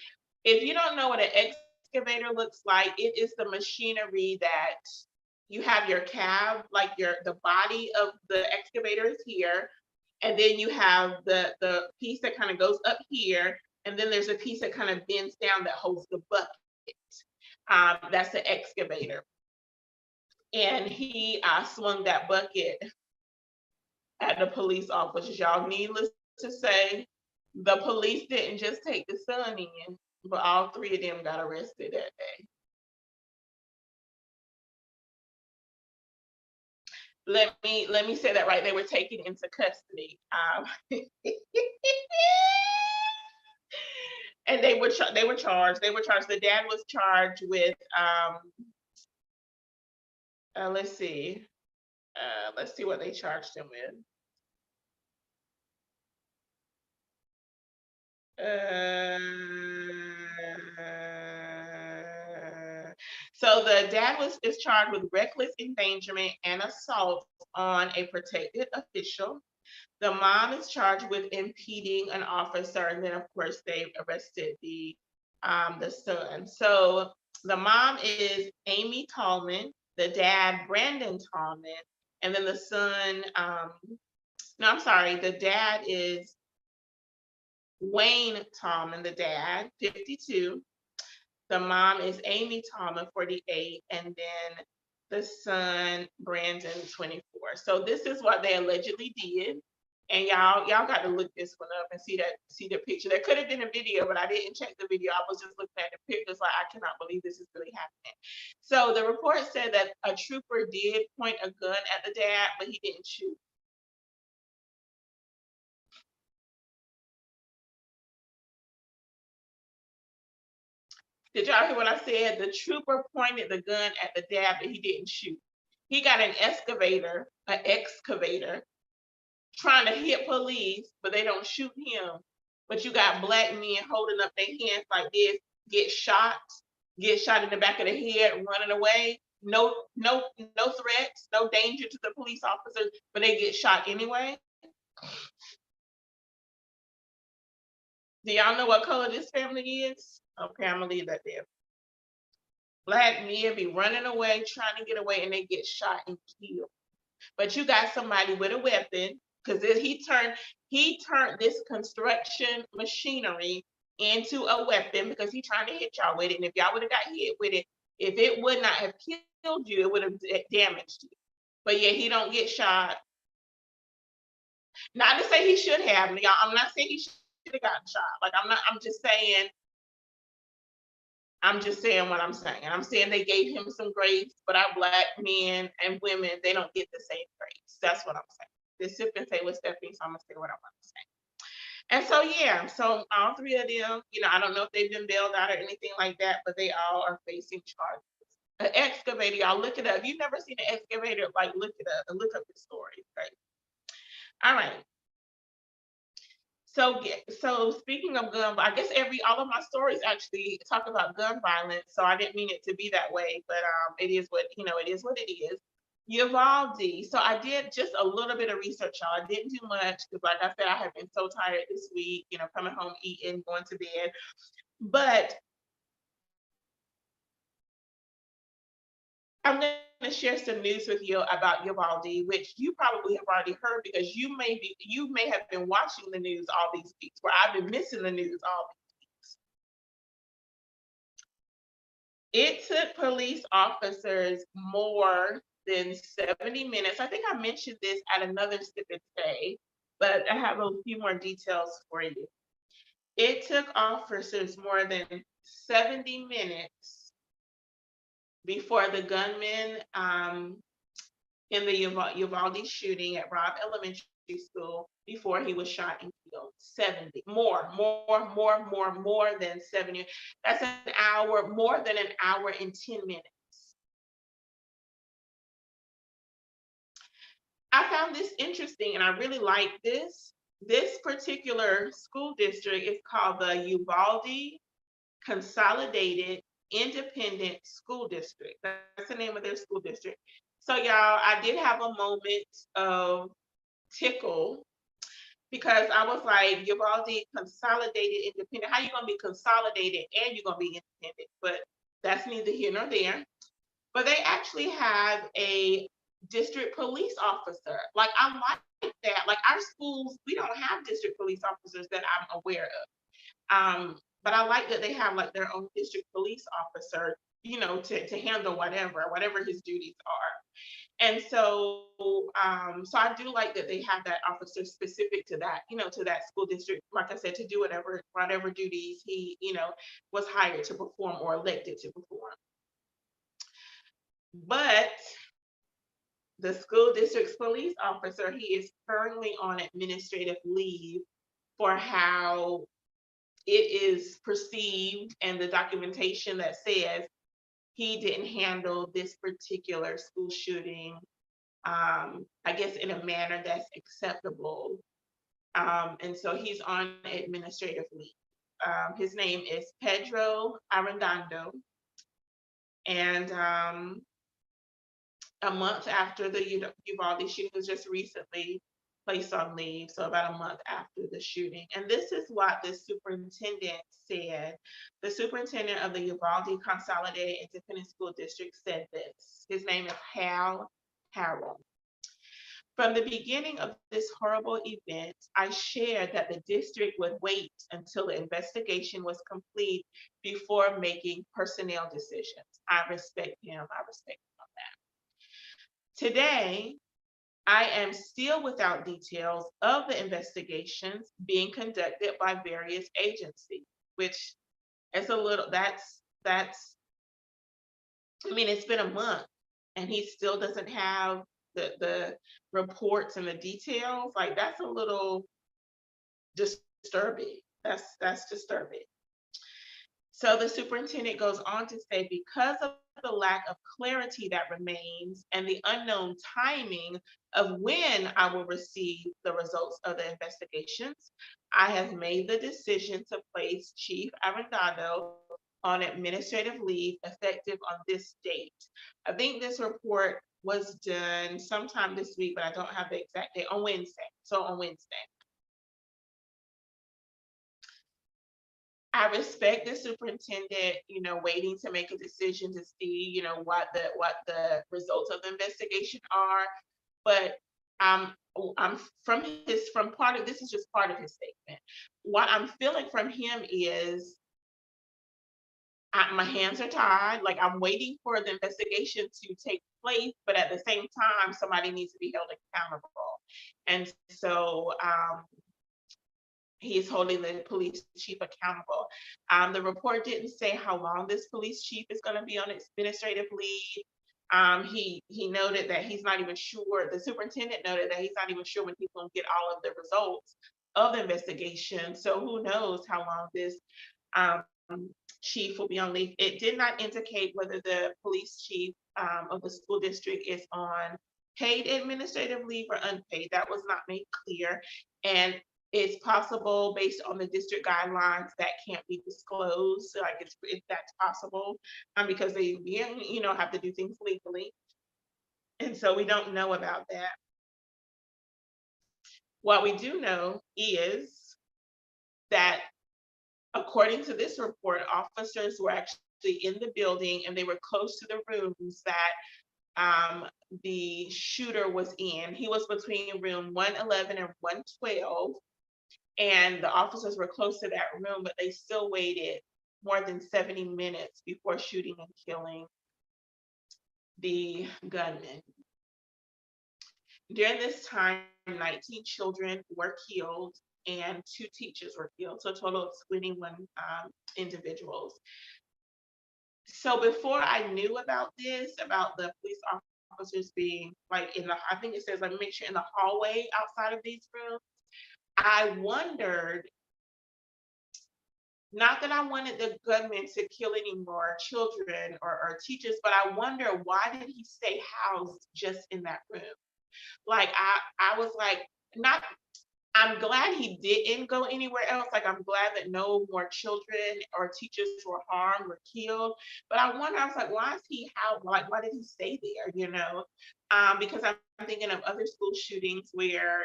If you don't know what an excavator looks like, it is the machinery that you have your cab, like the body of the excavator is here, and then you have the piece that kind of goes up here, and then there's a piece that kind of bends down that holds the bucket. That's the excavator. And he swung that bucket at the police officers. Y'all, needless to say, the police didn't just take the son in, but all three of them got arrested that day. Let me say that right. They were taken into custody, and they were charged. They were charged. The dad was charged with let's see what they charged him with. Uh, so the dad is charged with reckless endangerment and assault on a protected official. The mom is charged with impeding an officer, and then of course they arrested the son. So the mom is Amy Tallman, the dad Brandon Tallman, and then the son. No, I'm sorry. The dad is Wayne Tallman, the dad, 52. The mom is Amy Tallman, 48, and then the son Brandon, 24. So this is what they allegedly did. And y'all got to look this one up and see the picture. There could have been a video, but I didn't check the video. I was just looking at the pictures like I cannot believe this is really happening. So the report said that a trooper did point a gun at the dad, but he didn't shoot. Did y'all hear what I said? The trooper pointed the gun at the dad, but he didn't shoot. He got an excavator, trying to hit police, but they don't shoot him. But you got black men holding up their hands like this, get shot in the back of the head, running away. No threats, no danger to the police officers, but they get shot anyway. Do y'all know what color this family is? Okay, I'm gonna leave that there. Black men be running away, trying to get away, and they get shot and killed. But you got somebody with a weapon, because he turned this construction machinery into a weapon because he trying to hit y'all with it. And if y'all would have got hit with it, if it would not have killed you, it would have damaged you. But yeah, he don't get shot. Not to say he should have. Y'all, I'm not saying he should have gotten shot. Like I'm just saying what I'm saying. I'm saying they gave him some grace, but our black men and women, they don't get the same grace. That's what I'm saying. This sip and say with Stephanie, so I'm gonna say what I want to say. And so yeah, so all three of them, I don't know if they've been bailed out or anything like that, but they all are facing charges. An excavator, y'all look it up. If you've never seen an excavator, like look it up and look up the story. Right. All right. So speaking of I guess all of my stories actually talk about gun violence. So I didn't mean it to be that way, but it is what it is what it is. Uvalde. So I did just a little bit of research, y'all. I didn't do much because, like I said, I have been so tired this week. Coming home, eating, going to bed. But I'm going to share some news with you about Uvalde, which you probably have already heard because you may have been watching the news all these weeks, where I've been missing the news all these weeks. It took police officers more than 70 minutes. I think I mentioned this at another Sip and Say, but I have a few more details for you. It took officers more than 70 minutes before the gunman in the Uvalde shooting at Robb Elementary School, before he was shot and killed. 70 more than 70. That's an hour, more than an hour and 10 minutes. I found this interesting and I really like this. This particular school district is called the Uvalde Consolidated Independent School District. That's the name of their school district. So y'all, I did have a moment of tickle because I was like, Uvalde Consolidated Independent. How you gonna be consolidated and you're gonna be independent? But that's neither here nor there. But they actually have a district police officer. Like I like that. Like our schools, we don't have district police officers that I'm aware of. But I like that they have like their own district police officer, to handle whatever his duties are. And so I do like that they have that officer specific to that, to that school district, like I said, to do whatever duties he, was hired to perform or elected to perform. But the school district's police officer, he is currently on administrative leave for how it is perceived and the documentation that says he didn't handle this particular school shooting, I guess, in a manner that's acceptable. And so he's on administrative leave. his name is Pedro Arredondo, and a month after the Uvalde shooting was just recently placed on leave, so about a month after the shooting. And this is what the superintendent said. The superintendent of the Uvalde Consolidated Independent School District said this. His name is Hal Harrell. From the beginning of this horrible event, I shared that the district would wait until the investigation was complete before making personnel decisions. I respect him. I respect him on that. Today, I am still without details of the investigations being conducted by various agencies, which is a little, that's, I mean, it's been a month and he still doesn't have the reports and the details. Like, that's a little disturbing. That's disturbing. So the superintendent goes on to say, because of the lack of clarity that remains and the unknown timing of when I will receive the results of the investigations, I have made the decision to place Chief Arredondo on administrative leave effective on this date. I think this report was done sometime this week, but I don't have the exact date, on Wednesday. So on Wednesday. I respect the superintendent, waiting to make a decision to see, what the results of the investigation are. But I'm from part of this is just part of his statement. What I'm feeling from him is my hands are tied. Like, I'm waiting for the investigation to take place, but at the same time, somebody needs to be held accountable. And so he is holding the police chief accountable. The report didn't say how long this police chief is going to be on administrative leave. He noted that he's not even sure. The superintendent noted that he's not even sure when he's going to get all of the results of the investigation. So who knows how long this um, chief will be on leave. It did not indicate whether the police chief of the school district is on paid administrative leave or unpaid. That was not made clear. And it's possible, based on the district guidelines, that can't be disclosed. Like, if that's possible, because they have to do things legally, and so we don't know about that. What we do know is that, according to this report, officers were actually in the building and they were close to the rooms that the shooter was in. He was between room 111 and 112. And the officers were close to that room, but they still waited more than 70 minutes before shooting and killing the gunman. During this time, 19 children were killed and 2 teachers were killed, so a total of 21 individuals. So before I knew about this, about the police officers being like I think it says, like, make sure in the hallway outside of these rooms, I wondered, not that I wanted the gunman to kill any more children or teachers, but I wonder, why did he stay housed just in that room? Like, I was like, not, I'm glad he didn't go anywhere else. Like, I'm glad that no more children or teachers were harmed or killed. But I wonder, I was like, why is he housed? Like, why did he stay there? Because I'm thinking of other school shootings where,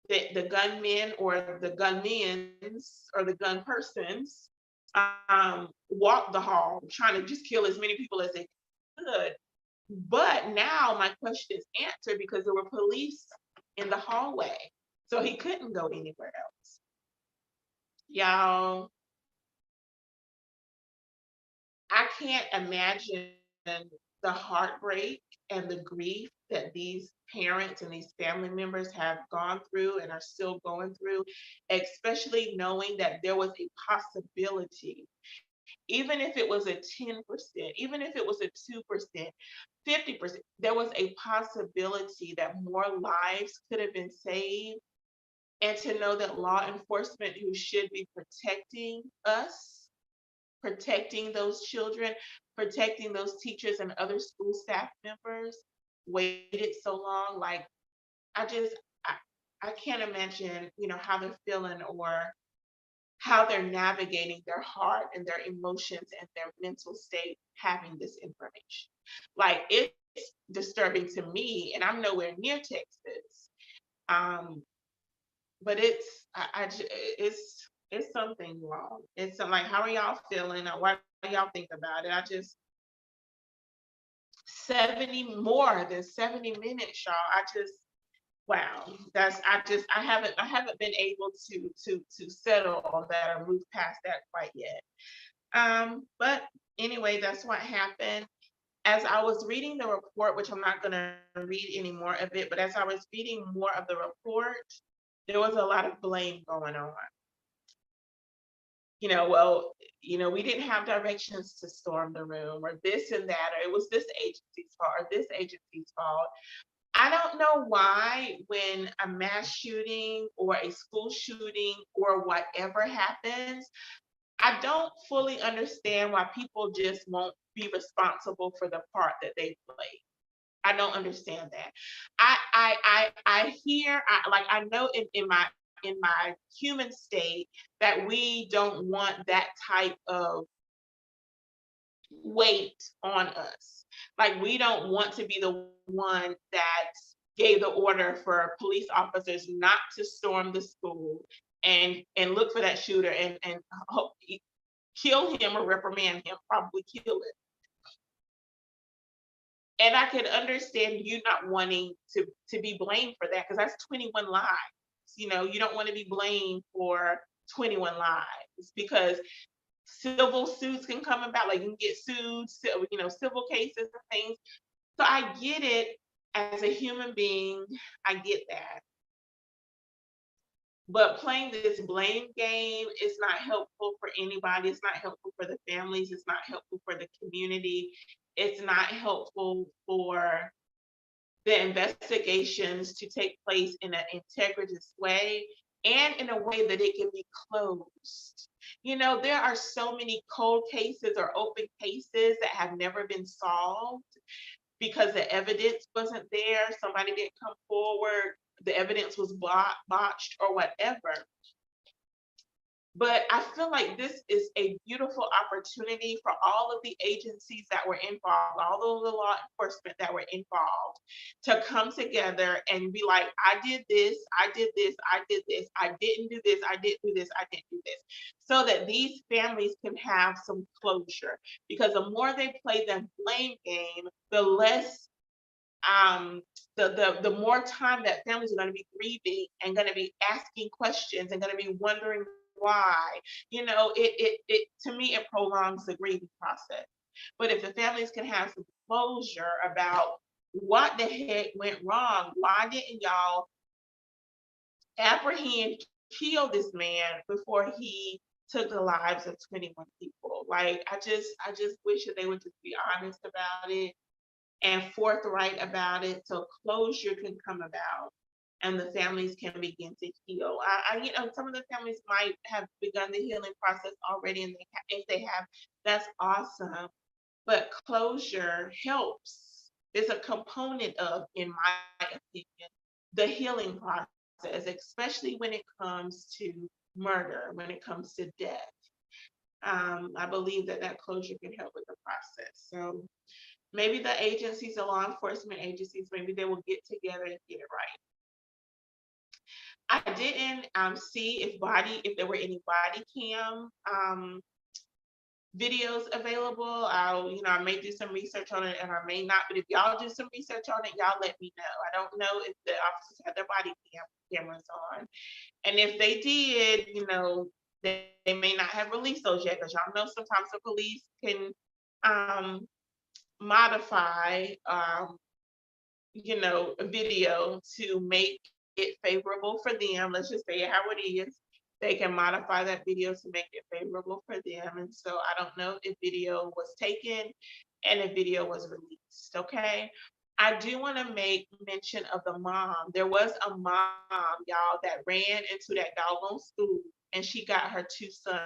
the gunmen or the gunmen's or the gun persons walked the hall trying to just kill as many people as they could. But now my question is answered because there were police in the hallway, so he couldn't go anywhere else. Y'all, I can't imagine the heartbreak and the grief that these parents and these family members have gone through and are still going through, especially knowing that there was a possibility, even if it was a 10%, even if it was a 2%, 50%, there was a possibility that more lives could have been saved. And to know that law enforcement, who should be protecting us, protecting those children, protecting those teachers and other school staff members, waited so long. Like, I can't imagine, how they're feeling, or how they're navigating their heart and their emotions and their mental state having this information. Like it's disturbing to me, and I'm nowhere near Texas. Um, but it's something wrong. Like, how are y'all feeling? Or what do y'all think about it? 70 more than 70 minutes, y'all. Wow. I haven't been able to settle on that or move past that quite yet. But anyway, that's what happened. As I was reading the report, which I'm not gonna read any more of it, but as I was reading more of the report, there was a lot of blame going on. Well, we didn't have directions to storm the room or this and that, or it was this agency's fault or this agency's fault. I don't know why when a mass shooting or a school shooting or whatever happens, I don't fully understand why people just won't be responsible for the part that they play. I don't understand that. I hear like I know in my human state that we don't want that type of weight on us. Like we don't want to be the one that gave the order for police officers not to storm the school and look for that shooter and hope, kill him or reprimand him, probably kill him. And I can understand you not wanting to be blamed for that because that's 21 lives. You don't want to be blamed for 21 lives because civil suits can come about, like you can get sued, civil cases and things. So I get it as a human being, I get that. But playing this blame game is not helpful for anybody. It's not helpful for the families. It's not helpful for the community. It's not helpful for the investigations to take place in an integritous way and in a way that it can be closed. There are so many cold cases or open cases that have never been solved because the evidence wasn't there, somebody didn't come forward, the evidence was botched or whatever. But I feel like this is a beautiful opportunity for all of the agencies that were involved, all of the law enforcement that were involved, to come together and be like, I did this, I did this, I did this, I didn't do this, I didn't do this, I didn't do this, so that these families can have some closure. Because the more they play the blame game, the less the more time that families are going to be grieving and going to be asking questions and going to be wondering why. It to me it prolongs the grieving process. But if the families can have some closure about what the heck went wrong, why didn't y'all apprehend, kill this man before he took the lives of 21 people? Like I just wish that they would just be honest about it and forthright about it so closure can come about and the families can begin to heal. Some of the families might have begun the healing process already, and if they have, that's awesome. But closure helps. It's a component of, in my opinion, the healing process, especially when it comes to murder, when it comes to death. I believe that closure can help with the process. So maybe the agencies, the law enforcement agencies, maybe they will get together and get it right. I didn't see if there were any body cam videos available. I may do some research on it and I may not, but if y'all do some research on it, y'all let me know. I don't know if the officers had their body cameras on. And if they did, they may not have released those yet, because y'all know sometimes the police can modify a video to make it favorable for them. Let's just say how it is. They can modify that video to make it favorable for them. And so I don't know if video was taken and if video was released. Okay. I do want to make mention of the mom. There was a mom, y'all, that ran into that doggone school and she got her two sons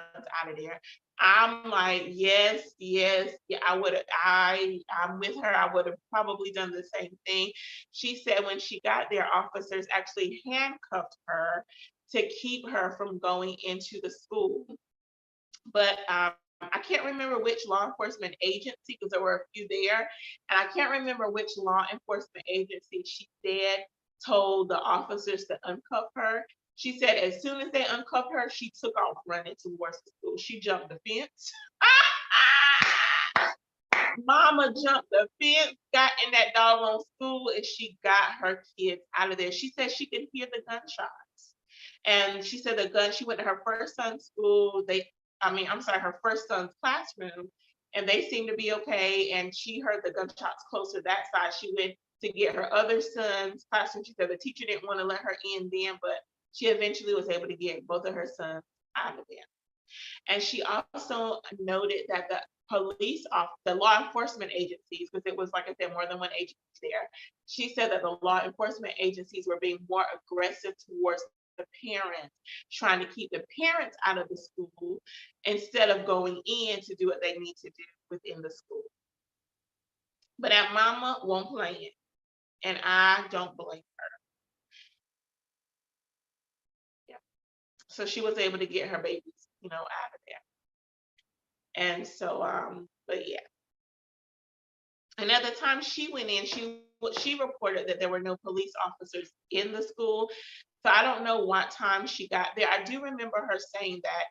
out of there. I'm like, yes, yes, yeah, I'm with her. I would have probably done the same thing. She said when she got there, officers actually handcuffed her to keep her from going into the school. But I can't remember which law enforcement agency, because there were a few there, and I can't remember which law enforcement agency she said told the officers to uncuff her. She said as soon as they uncuffed her, she took off running towards the school. She jumped the fence. Mama jumped the fence, got in that doggone school, and she got her kids out of there. She said she could hear the gunshots. And she said she went to her first son's school. I'm sorry, her first son's classroom, and they seemed to be okay. And she heard the gunshots closer that side. She went to get her other son's classroom. She said the teacher didn't want to let her in then, but she eventually was able to get both of her sons out of there. And she also noted that the law enforcement agencies, because it was, like I said, more than one agency there, she said that the law enforcement agencies were being more aggressive towards the parents, trying to keep the parents out of the school instead of going in to do what they need to do within the school. But that mama won't play it, and I don't blame her. Yeah. So she was able to get her babies, out of there. And so, but yeah. And at the time she went in, she reported that there were no police officers in the school. So I don't know what time she got there. I do remember her saying that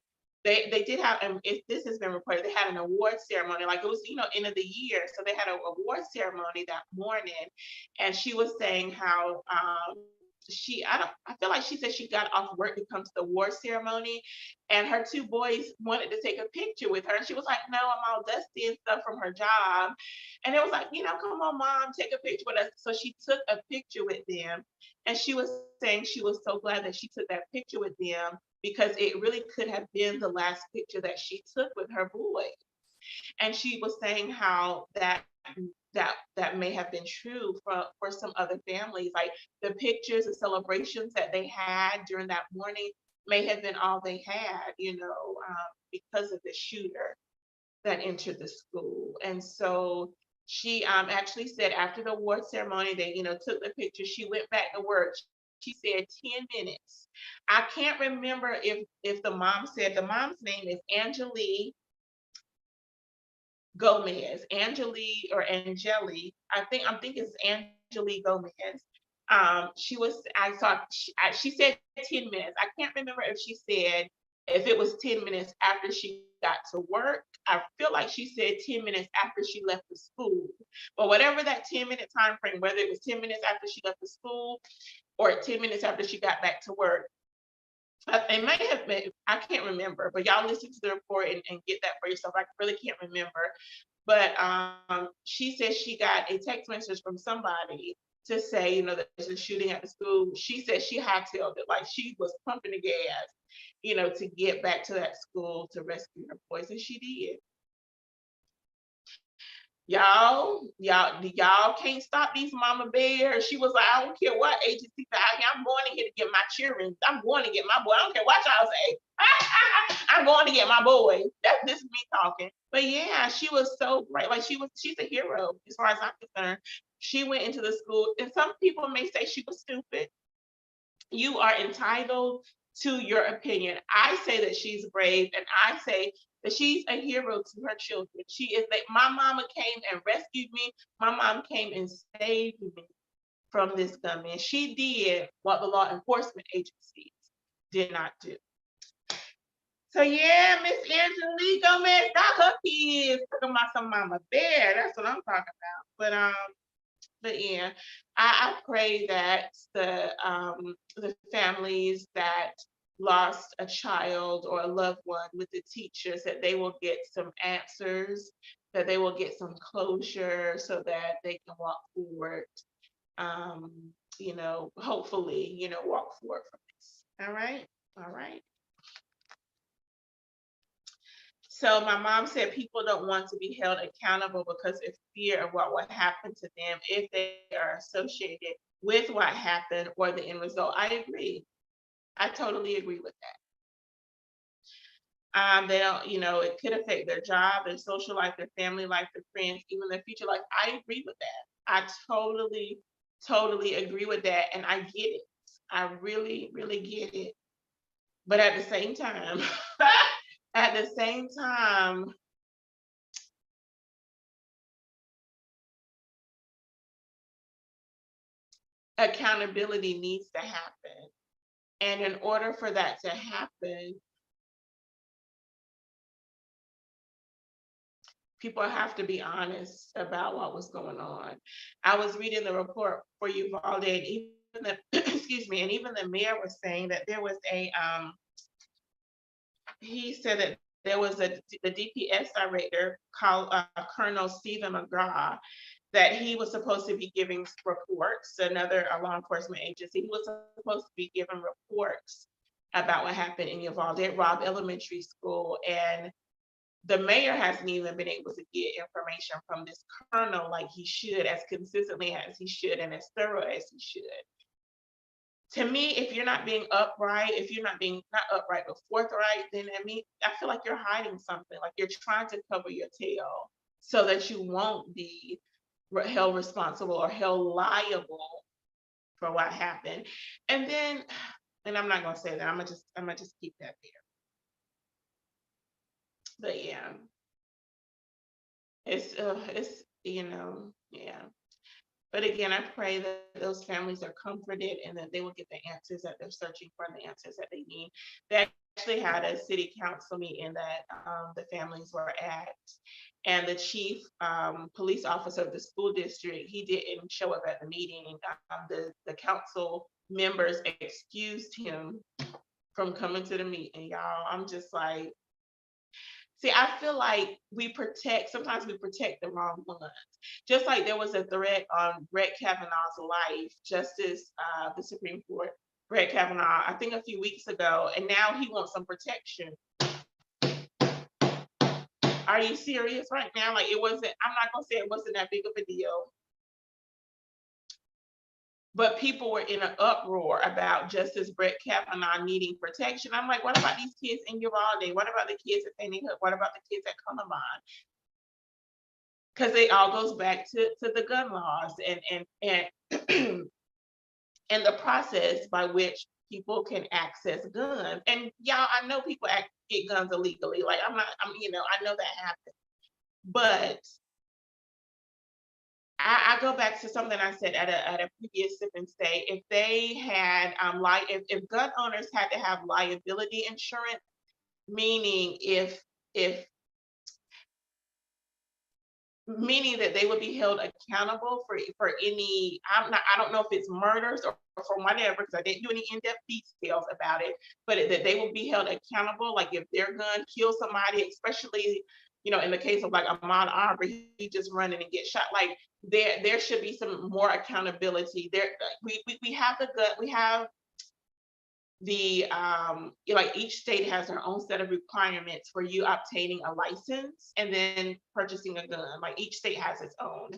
they did have, and if this has been reported, they had an award ceremony. Like, it was, end of the year, so they had an award ceremony that morning, and she was saying how I feel like she said she got off work to come to the award ceremony, and her two boys wanted to take a picture with her, and she was like, "No, I'm all dusty and stuff from her job," and it was like, "Come on, mom, take a picture with us." So she took a picture with them, and she was saying she was so glad that she took that picture with them, because it really could have been the last picture that she took with her boys. And she was saying how that may have been true for some other families. Like, the pictures, the celebrations that they had during that morning may have been all they had, because of the shooter that entered the school. And so she actually said after the award ceremony, they took the picture. She went back to work. She said 10 minutes. I can't remember if the mom said, the mom's name is Angelique Gomez, Angelique or Angeli. I'm thinking it's Angelique Gomez. She said 10 minutes. I can't remember if she said if it was 10 minutes after she got to work. I feel like she said 10 minutes after she left the school. But whatever that 10-minute time frame, whether it was 10 minutes after she left the school or 10 minutes after she got back to work, it may have been, I can't remember, but y'all listen to the report and get that for yourself. I really can't remember. But she said she got a text message from somebody to say, that there's a shooting at the school. She said she hightailed it, like she was pumping the gas, to get back to that school to rescue her boys, and she did. Y'all can't stop these mama bears. She was like, I don't care what agency out here. I'm going in here to get my children. I'm going to get my boy. I don't care what y'all say. I'm going to get my boy. This is me talking. But yeah, she was so great. Like, she's a hero as far as I'm concerned. She went into the school, and some people may say she was stupid. You are entitled to your opinion. I say that she's brave, and I say that she's a hero to her children. She is my mama came and rescued me. My mom came and saved me from this gunman. She did what the law enforcement agencies did not do. So yeah, Miss Angelica, man, got her kids talking about some mama bear. That's what I'm talking about. But yeah, I pray that the families that lost a child or a loved one with the teachers, that they will get some answers, that they will get some closure, so that they can walk forward. Hopefully, walk forward from this. All right. So my mom said people don't want to be held accountable because of fear of what will happen to them if they are associated with what happened or the end result. I agree. I totally agree with that. They don't, it could affect their job, their social life, their family life, their friends, even their future life. I agree with that. I totally agree with that. And I get it. I really, really get it. But at the same time, at the same time, accountability needs to happen. And in order for that to happen, people have to be honest about what was going on. I was reading the report for Uvalde, and even the excuse me, and even the mayor was saying that there was a he said that there was the DPS director called Colonel Stephen McGraw, that he was supposed to be giving reports, another law enforcement agency. He was supposed to be giving reports about what happened in Uvalde at Robb Elementary School, and the mayor hasn't even been able to get information from this colonel like he should, as consistently as he should, and as thorough as he should. To me, if you're not being upright, if you're not being not upright but forthright, then I feel like you're hiding something, like you're trying to cover your tail so that you won't be held responsible or held liable for what happened. And then, and I'm not gonna say that. I'm gonna just keep that there. But yeah, it's yeah. But again, I pray that those families are comforted and that they will get the answers that they're searching for and the answers that they need. They actually had a city council meeting that the families were at, and the chief police officer of the school district, he didn't show up at the meeting. The council members excused him from coming to the meeting. Y'all, I'm just like, see, I feel like sometimes we protect the wrong ones. Just like there was a threat on Brett Kavanaugh's life, Justice, the Supreme Court, Brett Kavanaugh, I think a few weeks ago, and now he wants some protection. Are you serious right now? Like, I'm not gonna say it wasn't that big of a deal, but people were in an uproar about Justice Brett Kavanaugh needing protection. I'm like, what about these kids in Uvalde? What about the kids at Fannie Hook? What about the kids at Columbine? Because it all goes back to the gun laws and and the process by which people can access guns. And y'all, I know people get guns illegally. Like I know that happens. But I go back to something I said at a previous sip and stay. If they had if gun owners had to have liability insurance, meaning if meaning that they would be held accountable for any, I don't know if it's murders or for whatever, because I didn't do any in-depth details about it, but that they will be held accountable, like if their gun kills somebody, especially in the case of like Ahmaud Arbery, he just running and get shot. Like there should be some more accountability there. We have the gun, we have the like each state has their own set of requirements for you obtaining a license and then purchasing a gun. Like each state has its own.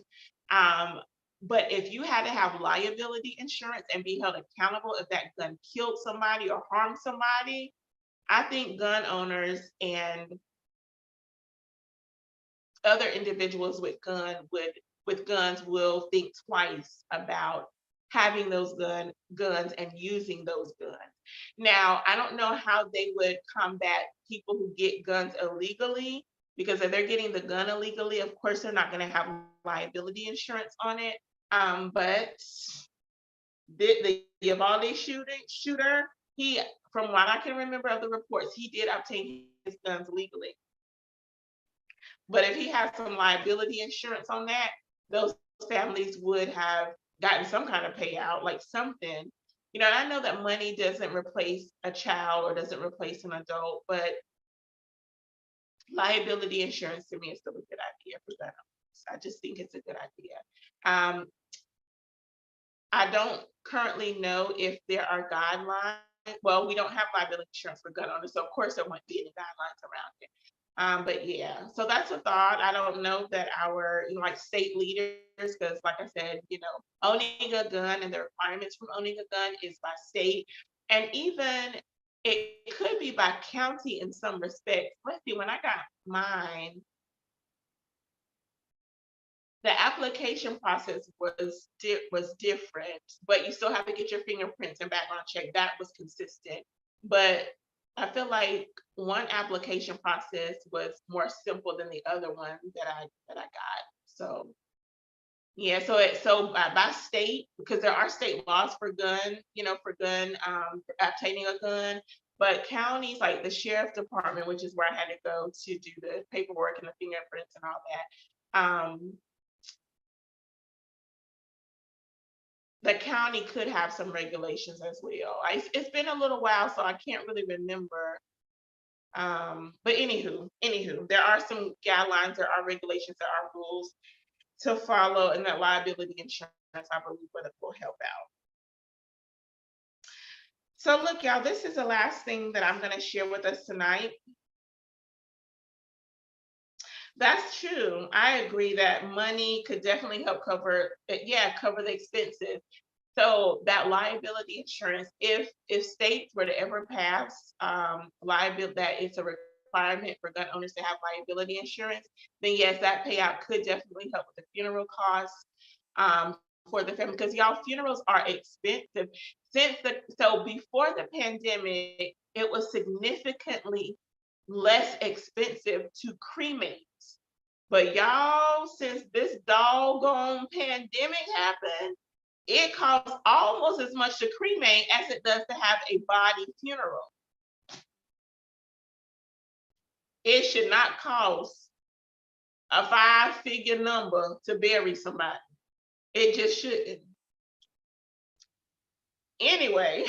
But if you had to have liability insurance and be held accountable if that gun killed somebody or harmed somebody, I think gun owners and other individuals with guns will think twice about having those guns and using those guns. Now, I don't know how they would combat people who get guns illegally, because if they're getting the gun illegally, of course they're not going to have liability insurance on it. But the Uvalde shooter, he, from what I can remember of the reports, he did obtain his guns legally. But if he had some liability insurance on that, those families would have gotten some kind of payout, like something. I know that money doesn't replace a child or doesn't replace an adult, but liability insurance to me is still a good idea for gun owners. I just think it's a good idea. I don't currently know if there are guidelines. Well, we don't have liability insurance for gun owners, so of course there won't be any guidelines around it. But yeah, so that's a thought. I don't know that our like state leaders, because like I said, owning a gun and the requirements from owning a gun is by state, and even it could be by county in some respects. Let's see, when I got mine, the application process was different, but you still have to get your fingerprints and background check. That was consistent, but I feel like one application process was more simple than the other one that I got. So yeah, so by state, because there are state laws for gun, for gun obtaining a gun, but counties like the sheriff department, which is where I had to go to do the paperwork and the fingerprints and all that. The county could have some regulations as well. It's been a little while, so I can't really remember. But anywho, there are some guidelines, there are regulations, there are rules to follow, and that liability insurance, I believe, will help out. So look, y'all, this is the last thing that I'm going to share with us tonight. That's true. I agree that money could definitely help cover, cover the expenses. So that liability insurance, if states were to ever pass liability, that it's a requirement for gun owners to have liability insurance, then yes, that payout could definitely help with the funeral costs for the family, because y'all, funerals are expensive. So before the pandemic, it was significantly less expensive to cremate. But y'all, since this doggone pandemic happened, it costs almost as much to cremate as it does to have a body funeral. It should not cost a 5-figure number to bury somebody. It just shouldn't. Anyway,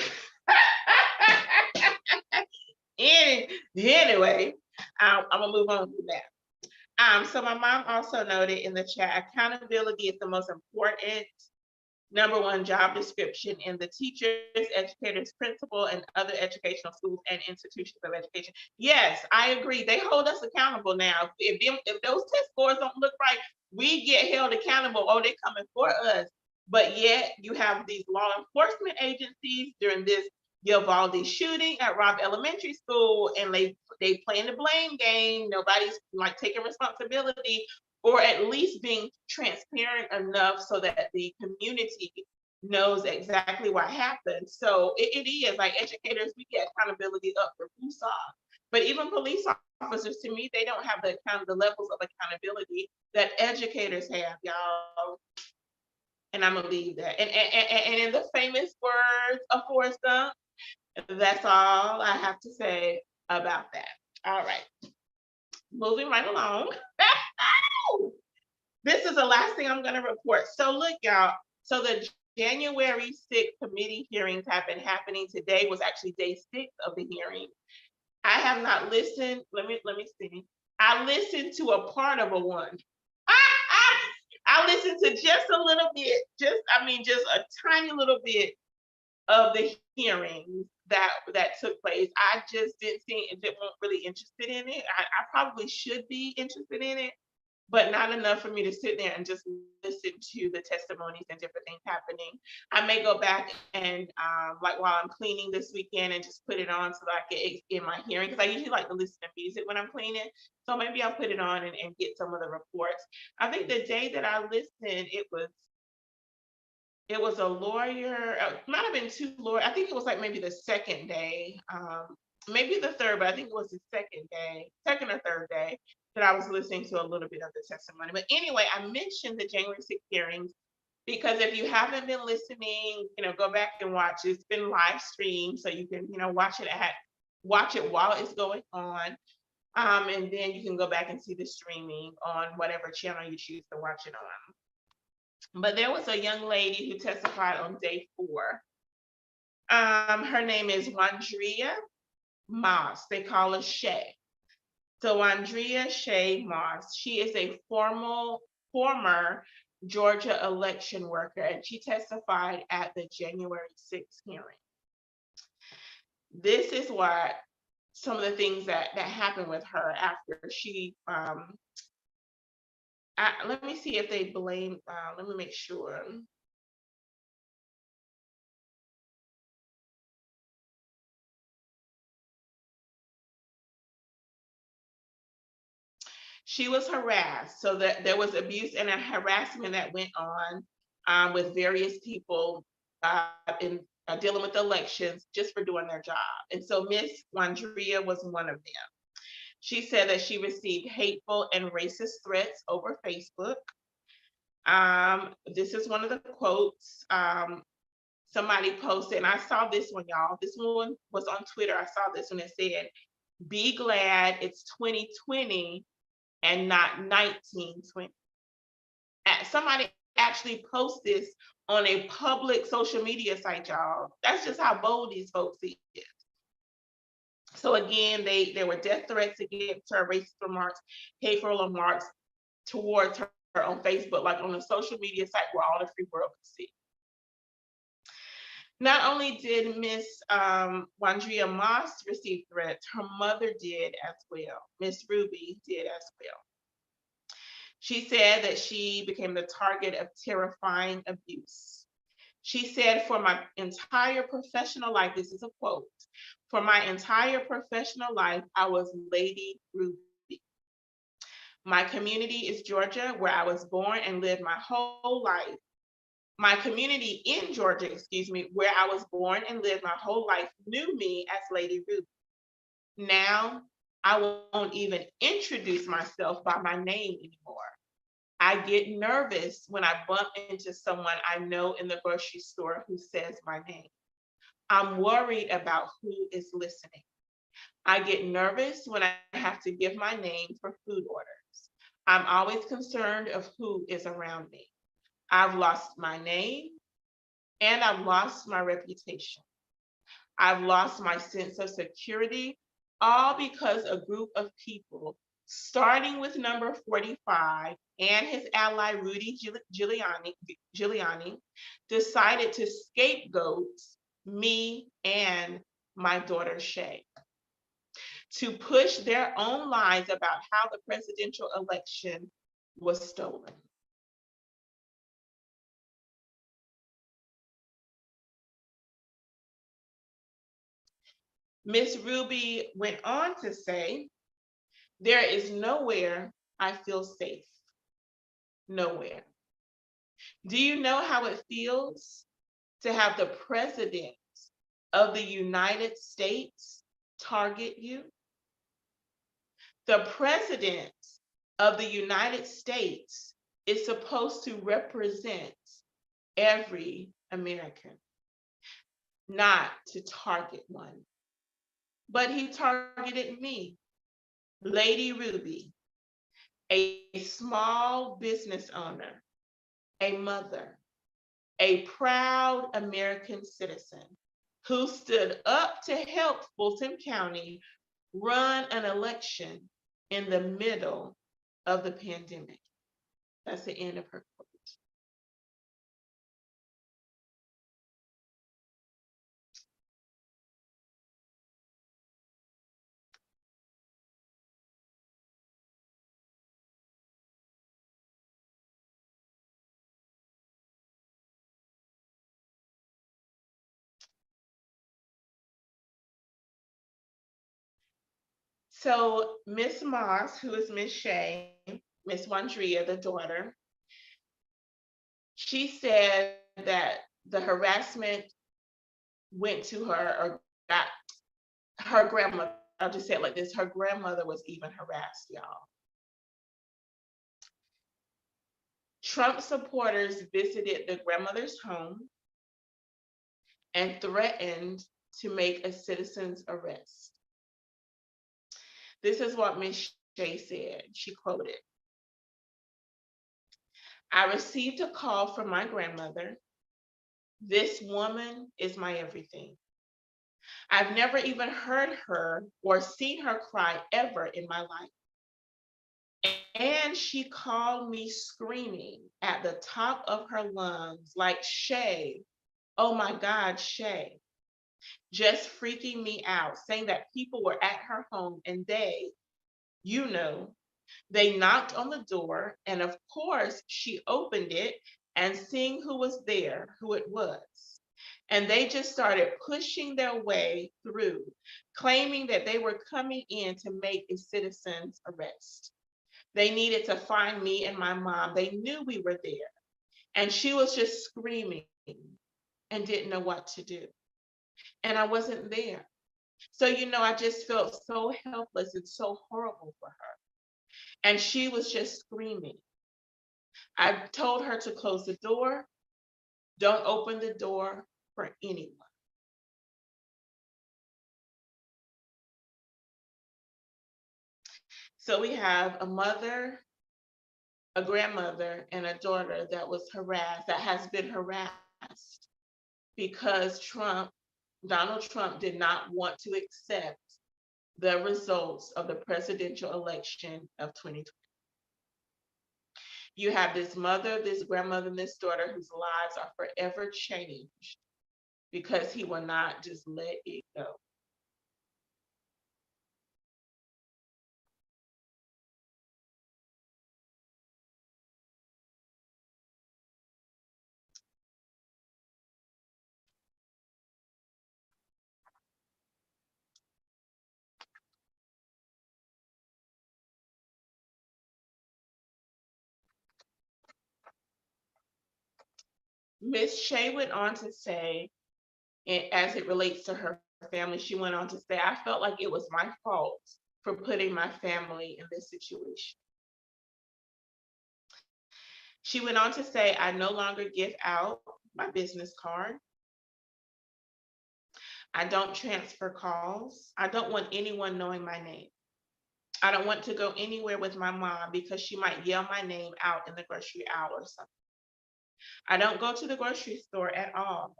anyway, I'm gonna move on from that. So my mom also noted in the chat, accountability is the most important number one job description in the teachers, educators, principal, and other educational schools and institutions of education. Yes, I agree. They hold us accountable now. If those test scores don't look right, we get held accountable. Oh, they're coming for us. But yet you have these law enforcement agencies during this Uvalde shooting at Robb Elementary School, and they playing the blame game. Nobody's like taking responsibility, or at least being transparent enough so that the community knows exactly what happened. So it is like educators, we get accountability up for WUSA, but even police officers, to me, they don't have the levels of accountability that educators have, y'all. And I'm gonna leave that. And in the famous words of Forrest Gump, that's all I have to say about that. All right, moving right along. This is the last thing I'm going to report. So look, y'all. So the January 6th committee hearings have been happening. Today was actually day 6 of the hearing. I have not listened. Let me see. I listened to a part of a one. I listened to just a little bit, just a tiny little bit of the hearings that took place. I just didn't see it, wasn't really interested in it. I probably should be interested in it, but not enough for me to sit there and just listen to the testimonies and different things happening. I may go back and like while I'm cleaning this weekend and just put it on so that I can get my hearing, because I usually like to listen to music when I'm cleaning. So maybe I'll put it on and get some of the reports. I think the day that I listened, it was a lawyer, might have been 2 lawyers. I think it was like maybe the second day, maybe the third, but I think it was the second or third day that I was listening to a little bit of the testimony. But anyway, I mentioned the January 6th hearings because if you haven't been listening, go back and watch. It's been live streamed, so you can, watch it while it's going on. And then you can go back and see the streaming on whatever channel you choose to watch it on. But there was a young lady who testified on day 4. Her name is Wandrea Moss. They call her Shay. So Wandrea Shay Moss, she is a former Georgia election worker, and she testified at the January 6th hearing. This is what some of the things that happened with her after she let me see if they blame, let me make sure. She was harassed, so that there was abuse and a harassment that went on with various people in dealing with elections just for doing their job. And so Miss Wandria was one of them. She said that she received hateful and racist threats over Facebook. This is one of the quotes. Somebody posted, and I saw this one, y'all. This one was on Twitter. I saw this one. It said, "Be glad it's 2020 and not 1920." Somebody actually posted this on a public social media site, y'all. That's just how bold these folks is. So again, there were death threats against her, racist remarks, hateful remarks towards her on Facebook, like on a social media site where all the free world could see. Not only did Miss Wandria Moss receive threats, her mother did as well. Miss Ruby did as well. She said that she became the target of terrifying abuse. She said, "For my entire professional life," this is a quote, "for my entire professional life, I was Lady Ruby. My community is Georgia, where I was born and lived my whole life. My community in Georgia, where I was born and lived my whole life, knew me as Lady Ruby. Now, I won't even introduce myself by my name anymore. I get nervous when I bump into someone I know in the grocery store who says my name. I'm worried about who is listening. I get nervous when I have to give my name for food orders. I'm always concerned of who is around me. I've lost my name and I've lost my reputation. I've lost my sense of security, all because a group of people, starting with number 45 and his ally Rudy Giuliani, decided to scapegoat me and my daughter Shay, to push their own lies about how the presidential election was stolen." Miss Ruby went on to say, "There is nowhere I feel safe. Nowhere. Do you know how it feels to have the president of the United States target you? The president of the United States is supposed to represent every American, not to target one. But he targeted me, Lady Ruby, a small business owner, a mother, a proud American citizen who stood up to help Fulton County run an election in the middle of the pandemic." That's the end of her quote. So Miss Moss, who is Miss Shay, Miss Wandria, the daughter, she said that the harassment went to her, or got her grandmother. I'll just say it like this: her grandmother was even harassed, y'all. Trump supporters visited the grandmother's home and threatened to make a citizen's arrest. This is what Ms. Shay said. She quoted, "I received a call from my grandmother. This woman is my everything. I've never even heard her or seen her cry ever in my life. And she called me screaming at the top of her lungs, like, 'Shay, oh my God, Shay,' just freaking me out, saying that people were at her home and they knocked on the door, and of course she opened it, and seeing who was there, who it was. And they just started pushing their way through, claiming that they were coming in to make a citizen's arrest. They needed to find me and my mom. They knew we were there. And she was just screaming and didn't know what to do. and I wasn't there. So, I just felt so helpless and so horrible for her. And she was just screaming. I told her to close the door. Don't open the door for anyone. So we have a mother, a grandmother, and a daughter that was harassed, that has been harassed because Donald Trump did not want to accept the results of the presidential election of 2020. You have this mother, this grandmother, and this daughter whose lives are forever changed because he will not just let it go. Miss Shea went on to say, as it relates to her family, she went on to say, I felt like it was my fault for putting my family in this situation. She went on to say, I no longer give out my business card. I don't transfer calls. I don't want anyone knowing my name. I don't want to go anywhere with my mom because she might yell my name out in the grocery aisle or something. I don't go to the grocery store at all.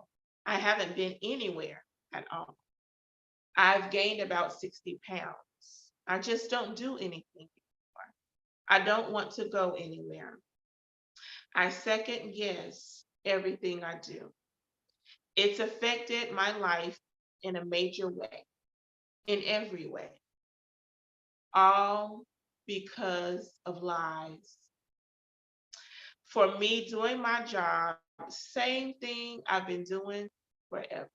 I haven't been anywhere at all. I've gained about 60 pounds. I just don't do anything anymore. I don't want to go anywhere. I second guess everything I do. It's affected my life in a major way, in every way, all because of lies. For me, doing my job, same thing I've been doing forever.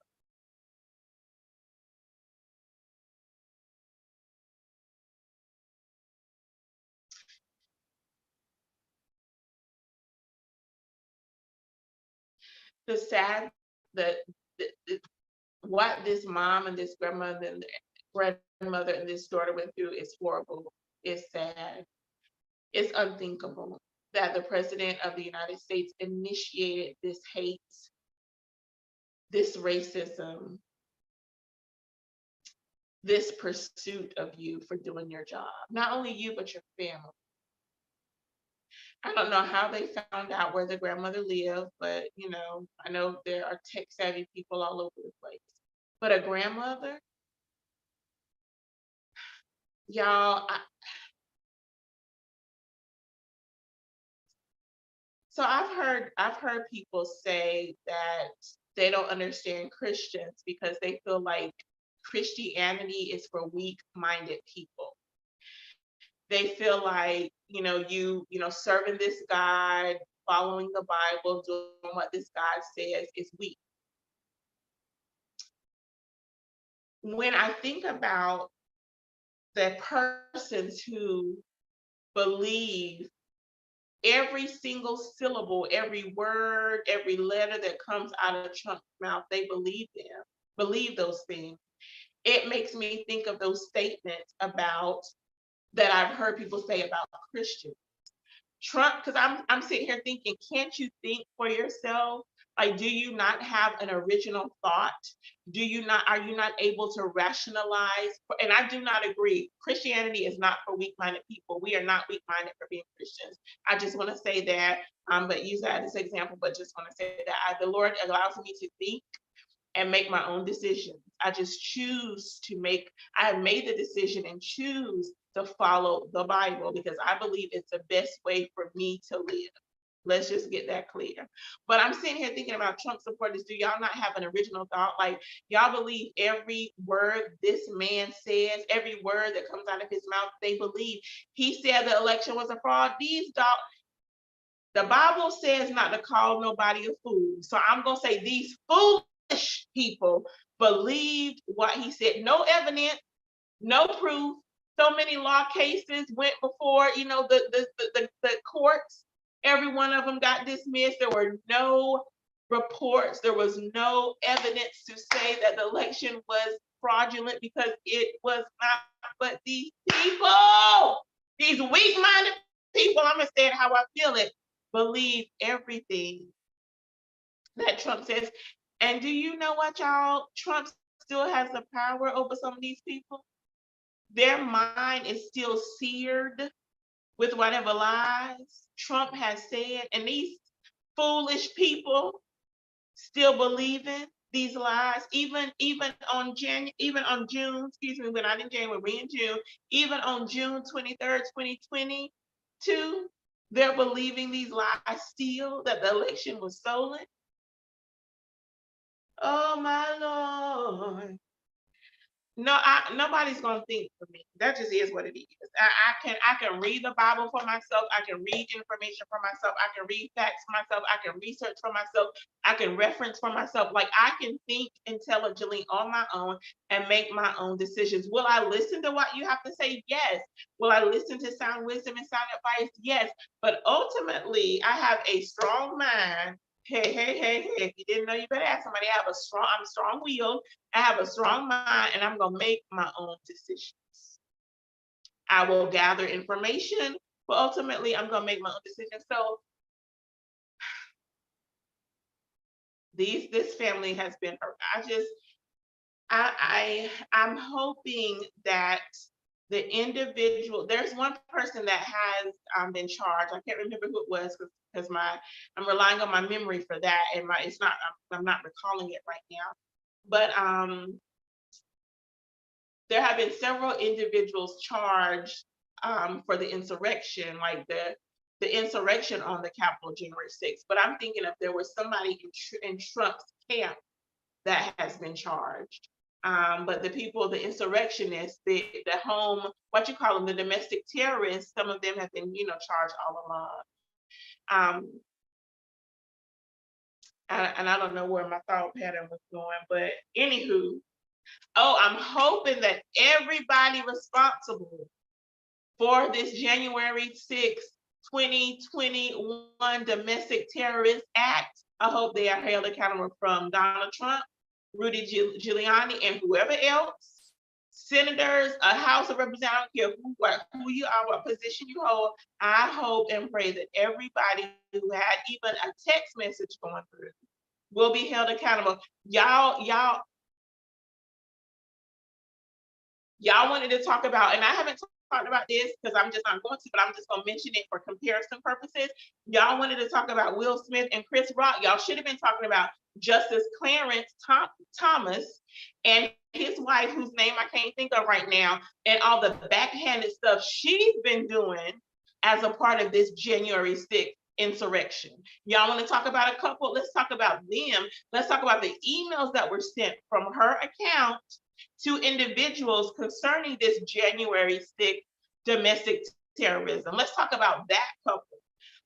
The sad that what this mom and this grandmother and this daughter went through is horrible. It's sad. It's unthinkable that the president of the United States initiated this hate, this racism, this pursuit of you for doing your job. Not only you, but your family. I don't know how they found out where the grandmother lived, but I know there are tech savvy people all over the place. But a grandmother, y'all, so I've heard people say that they don't understand Christians because they feel like Christianity is for weak-minded people. They feel like, serving this God, following the Bible, doing what this God says is weak. When I think about the persons who believe every single syllable, every word, every letter that comes out of Trump's mouth, they believe those things. It makes me think of those statements about that I've heard people say about Christians. Trump, because I'm sitting here thinking, can't you think for yourself? Like, do you not have an original thought? Are you not able to rationalize? And I do not agree. Christianity is not for weak-minded people. We are not weak-minded for being Christians. I just want to say that, but use that as an example, but just want to say that the Lord allows me to think and make my own decisions. I have made the decision and choose to follow the Bible because I believe it's the best way for me to live. Let's just get that clear. But I'm sitting here thinking about Trump supporters. Do y'all not have an original thought? Like, y'all believe every word this man says, every word that comes out of his mouth, they believe. He said the election was a fraud. The Bible says not to call nobody a fool. So I'm going to say these foolish people believed what he said. No evidence, no proof. So many law cases went before, the courts. Every one of them got dismissed. There were no reports. There was no evidence to say that the election was fraudulent because it was not. But these people, these weak-minded people, I'm gonna say it how I feel it, believe everything that Trump says. And do you know what, y'all? Trump still has the power over some of these people. Their mind is still seared with whatever lies Trump has said, and these foolish people still believing these lies, even on June, excuse me, we're not in January, we're in June, even on June 23rd, 2022, they're believing these lies still, that the election was stolen. Oh my Lord. No, nobody's gonna think for me. That just is what it is. I can read the Bible for myself. I can read information for myself. I can read facts for myself. I can research for myself. I can reference for myself. Like, I can think intelligently on my own and make my own decisions. Will I listen to what you have to say? Yes. Will I listen to sound wisdom and sound advice? Yes. But ultimately, I have a strong mind. Hey, if you didn't know, you better ask somebody. I'm strong-willed. I have a strong mind, and I'm gonna make my own decisions. I will gather information, but ultimately I'm gonna make my own decisions. So this family has been hurt. I'm hoping that the individual, there's one person that has been charged. I can't remember who it was because I'm relying on my memory for that, and I'm not recalling it right now. But there have been several individuals charged for the insurrection, like the insurrection on the Capitol January 6th. But I'm thinking if there was somebody in Trump's camp that has been charged. But the people, the insurrectionists, the home, what you call them, the domestic terrorists, some of them have been, charged all along. And I don't know where my thought pattern was going, but anywho, I'm hoping that everybody responsible for this January 6th, 2021 domestic terrorist act, I hope they are held accountable, from Donald Trump, Rudy Giuliani, and whoever else, senators, a House of Representatives, I don't care who you are, what position you hold. I hope and pray that everybody who had even a text message going through will be held accountable. Y'all wanted to talk about, and I haven't talked about this because I'm just not going to, but I'm just going to mention it for comparison purposes. Y'all wanted to talk about Will Smith and Chris Rock. Y'all should have been talking about Justice Clarence Thomas and his wife, whose name I can't think of right now, and all the backhanded stuff she's been doing as a part of this January 6th insurrection. Y'all want to talk about a couple? Let's talk about them. Let's talk about the emails that were sent from her account to individuals concerning this January 6th domestic terrorism. Let's talk about that couple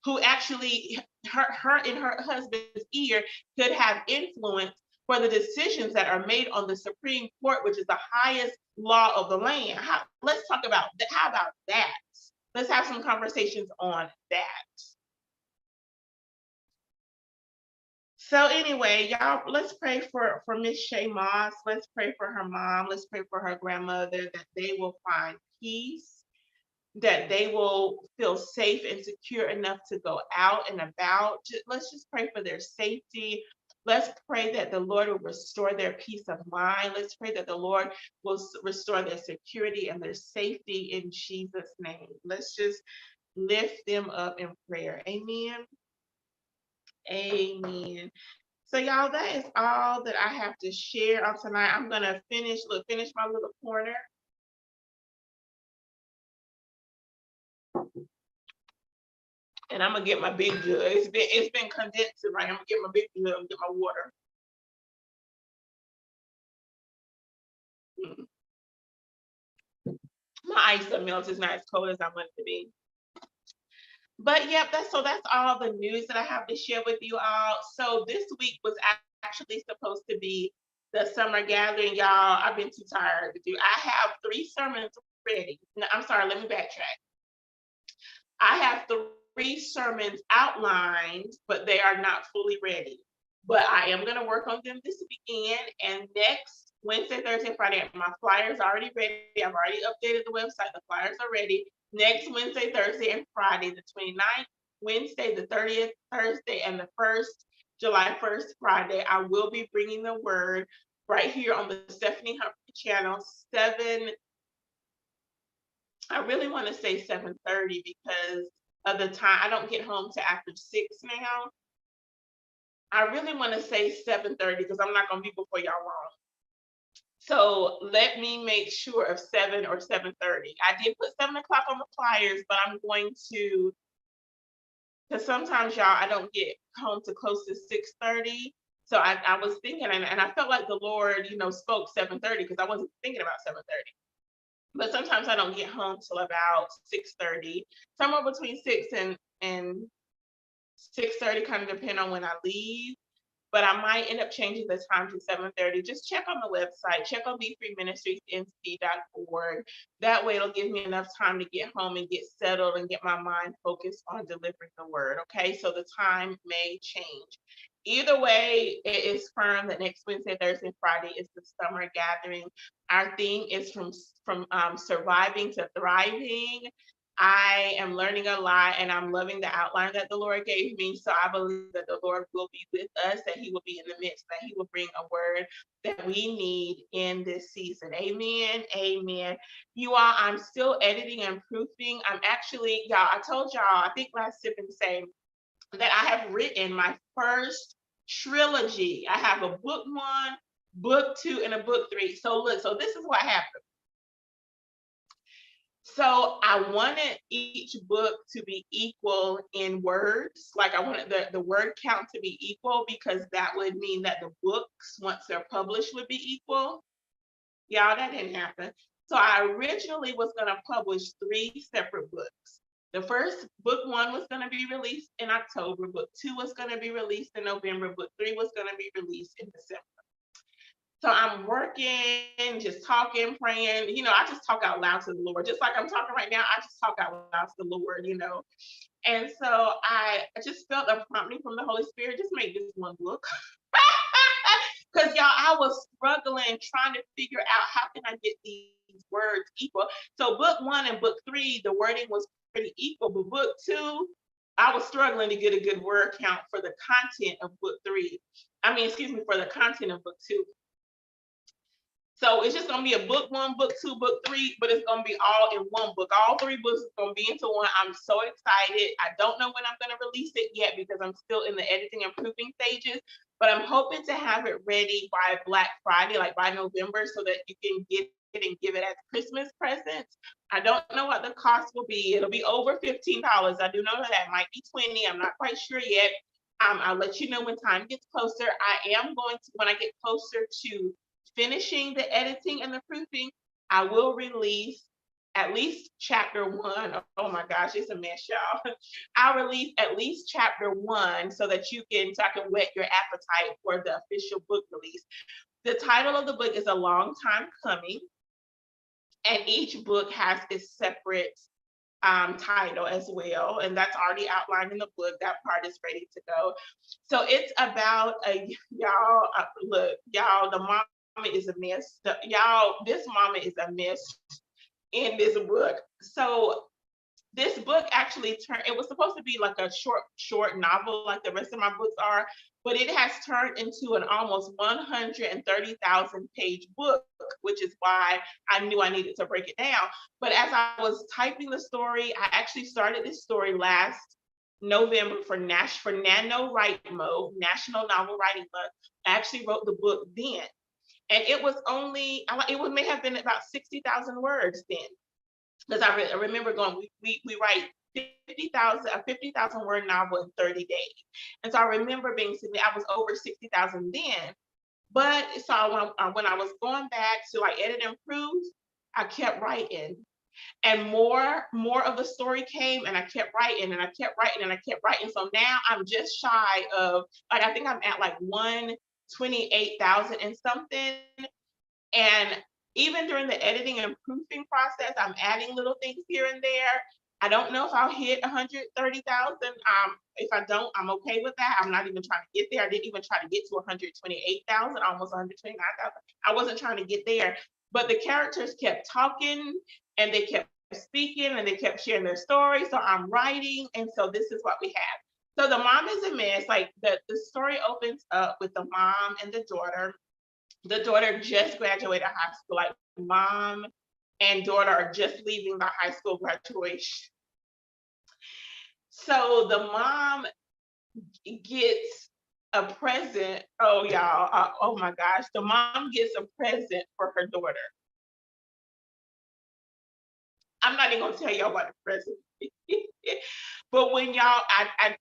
who actually, her and her husband's ear could have influence for the decisions that are made on the Supreme Court, which is the highest law of the land. Let's talk about that. How about that? Let's have some conversations on that. So anyway, y'all, let's pray for Miss Shay Moss. Let's pray for her mom. Let's pray for her grandmother, that they will find peace, that they will feel safe and secure enough to go out and about. Let's just pray for their safety. Let's pray that the Lord will restore their peace of mind. Let's pray that the Lord will restore their security and their safety in Jesus' name. Let's just lift them up in prayer. Amen. Amen. So y'all, that is all that I have to share on tonight. I'm gonna finish my little corner. And I'm gonna get my big jug. It's been condensed, right? I'm gonna get my big jug and get my water. My ice that melts is not as cold as I want it to be. But yep, that's all the news that I have to share with you all. So this week was actually supposed to be the summer gathering, y'all. I've been too tired to do. I have 3 sermons ready. No, I'm sorry, let me backtrack. I have 3 sermons outlined, but they are not fully ready. but I am going to work on them this weekend. And next Wednesday, Thursday, Friday, my flyers are already ready. I've already updated the website. The flyers are ready. Next Wednesday, Thursday, and Friday, the 29th, Wednesday, the 30th, Thursday, and the 1st, July 1st, Friday, I will be bringing the word right here on the Stephanie Humphrey channel, 7, I really want to say 7:30 because of the time. I don't get home to after 6 now. I really want to say 7:30 because I'm not going to be before y'all long. So let me make sure of 7 or 7:30. I did put 7 o'clock on the flyers, but I'm going to, because sometimes y'all, I don't get home to close to 6:30. So I was thinking, and I felt like the Lord, spoke 7:30 because I wasn't thinking about 7:30. But sometimes I don't get home till about 6:30, somewhere between 6 and 6:30, kind of depend on when I leave. But I might end up changing the time to 7:30. Just check on the website, check on befreeministriesnc.org. That way it'll give me enough time to get home and get settled and get my mind focused on delivering the word. Okay, so the time may change. Either way, it is firm that next Wednesday, Thursday, Friday is the summer gathering. Our theme is from surviving to thriving. I am learning a lot and I'm loving the outline that the Lord gave me. So I believe that the Lord will be with us, that He will be in the midst, that He will bring a word that we need in this season. Amen. Amen. You all, I'm still editing and proofing. I'm actually, y'all, I told y'all, I think last Sip and Say, that I have written my first trilogy. I have a book 1, book 2, and a book 3. So look, so this is what happened. So I wanted each book to be equal in words. Like I wanted the word count to be equal because that would mean that the books, once they're published, would be equal. Y'all, that didn't happen. So I originally was going to publish 3 separate books. The first, book 1 was going to be released in October. Book 2 was going to be released in November. Book 3 was going to be released in December. So I'm working, just talking, praying. I just talk out loud to the Lord. Just like I'm talking right now, I just talk out loud to the Lord, And so I just felt a prompting from the Holy Spirit, just make this one book. Because y'all, I was struggling trying to figure out how can I get these words equal. So book 1 and book 3, the wording was pretty equal, but book 2, I was struggling to get a good word count for the content of book 3. For the content of book 2. So it's just gonna be a book 1, book 2, book 3, but it's gonna be all in one book. All 3 books are gonna be into one. I'm so excited. I don't know when I'm gonna release it yet because I'm still in the editing and proofing stages, but I'm hoping to have it ready by Black Friday, like by November, so that you can get it and give it as Christmas presents. I don't know what the cost will be. It'll be over $15. I do know that might be 20. I'm not quite sure yet. I'll let you know when time gets closer. I am going to, when I get closer to finishing the editing and the proofing, I will release at least chapter 1. Oh my gosh, it's a mess, y'all. I'll release at least chapter 1 so I can whet your appetite for the official book release. The title of the book is A Long Time Coming, and each book has its separate title as well, and that's already outlined in the book. That part is ready to go. So it's about y'all. Look, y'all, the mama is a mess. This mama is a mess in this book. So this book actually it was supposed to be like a short novel like the rest of my books are, but it has turned into an almost 130,000 page book, which is why I knew I needed to break it down. But as I was typing the story, I actually started this story last November for NaNoWriMo, National Novel Writing Month. I actually wrote the book then. And it was may have been about 60,000 words then. Because I remember going, we write a 50,000 word novel in 30 days. And so I remember I was over 60,000 then. But so when I was going back to edit and proof, I kept writing. And more of the story came, and I kept writing and I kept writing and I kept writing. So now I'm just shy of, I think I'm at 128,000 and something. And even during the editing and proofing process, I'm adding little things here and there. I don't know if I'll hit 130,000. If I don't, I'm okay with that. I'm not even trying to get there. I didn't even try to get to 128,000, almost 129,000. I wasn't trying to get there, but the characters kept talking and they kept speaking and they kept sharing their story. So I'm writing, and so this is what we have. So the mom is a mess. Like the story opens up with the mom and the daughter. The daughter just graduated high school. Like mom and daughter are just leaving the high school graduation. So the mom gets a present. Oh, y'all. Oh my gosh. The mom gets a present for her daughter. I'm not even gonna tell y'all what the present is. But when y'all,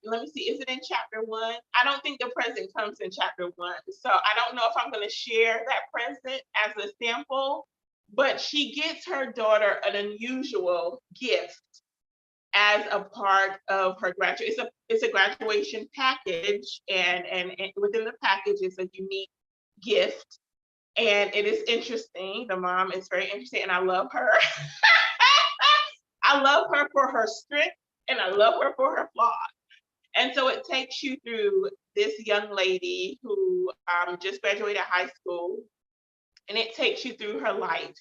let me see, is it in chapter 1? I don't think the present comes in chapter 1. So I don't know if I'm gonna share that present as a sample, but she gets her daughter an unusual gift as a part of her graduation. It's a graduation package, and within the package is a unique gift. And it is interesting. The mom is very interesting, and I love her. I love her for her strength, and I love her for her flaws. And so it takes you through this young lady who just graduated high school, and it takes you through her life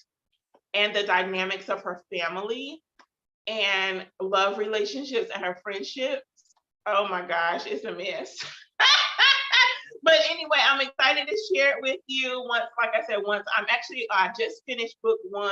and the dynamics of her family and love relationships and her friendships. Oh my gosh, it's a mess. But anyway, I'm excited to share it with you. Once, like I said, I just finished book 1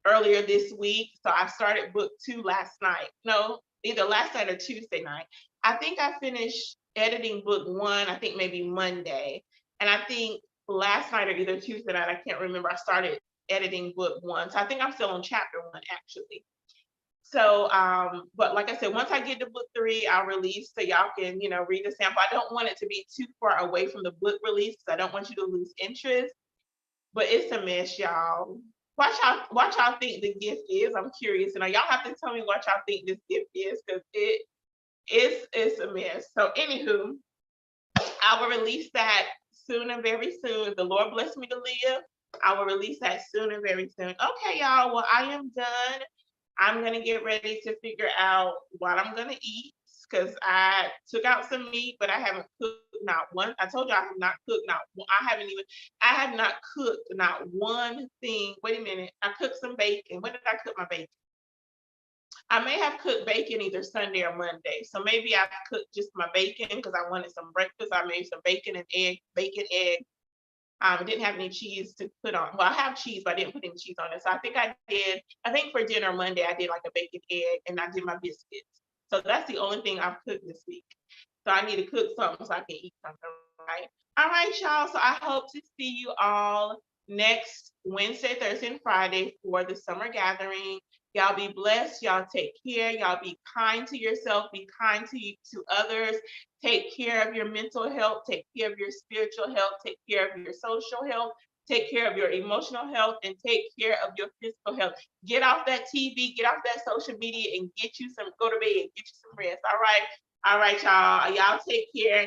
earlier this week. So I started book 2 last night. No, either last night or Tuesday night. I think I finished editing book 1, I think maybe Monday. And I think last night or either Tuesday night, I can't remember, I started editing book 1. So I think I'm still on chapter 1 actually. So, but like I said, once I get to book 3, I'll release so y'all can, read the sample. I don't want it to be too far away from the book release because I don't want you to lose interest. But it's a mess, y'all. What y'all think the gift is? I'm curious, and y'all have to tell me what y'all think this gift is because it's a mess. So, anywho, I will release that soon and very soon. If the Lord bless me to live, I will release that soon and very soon. Okay, y'all. Well, I am done. I'm gonna get ready to figure out what I'm gonna eat because I took out some meat, but I haven't cooked not one. I told you I have not cooked not. I have not cooked not one thing. Wait a minute. I cooked some bacon. When did I cook my bacon? I may have cooked bacon either Sunday or Monday. So maybe I cooked just my bacon because I wanted some breakfast. I made some bacon, egg. Didn't have any cheese to put on. Well, I have cheese, but I didn't put any cheese on it. So I think for dinner Monday, I did like a bacon egg and I did my biscuits. So that's the only thing I've cooked this week. So I need to cook something so I can eat something, right? All right, y'all. So I hope to see you all next Wednesday, Thursday, and Friday for the summer gathering. Y'all be blessed. Y'all take care. Y'all be kind to yourself. Be kind to others. Take care of your mental health. Take care of your spiritual health. Take care of your social health. Take care of your emotional health and take care of your physical health. Get off that TV, get off that social media and go to bed, get you some rest. All right. All right, y'all. Y'all take care.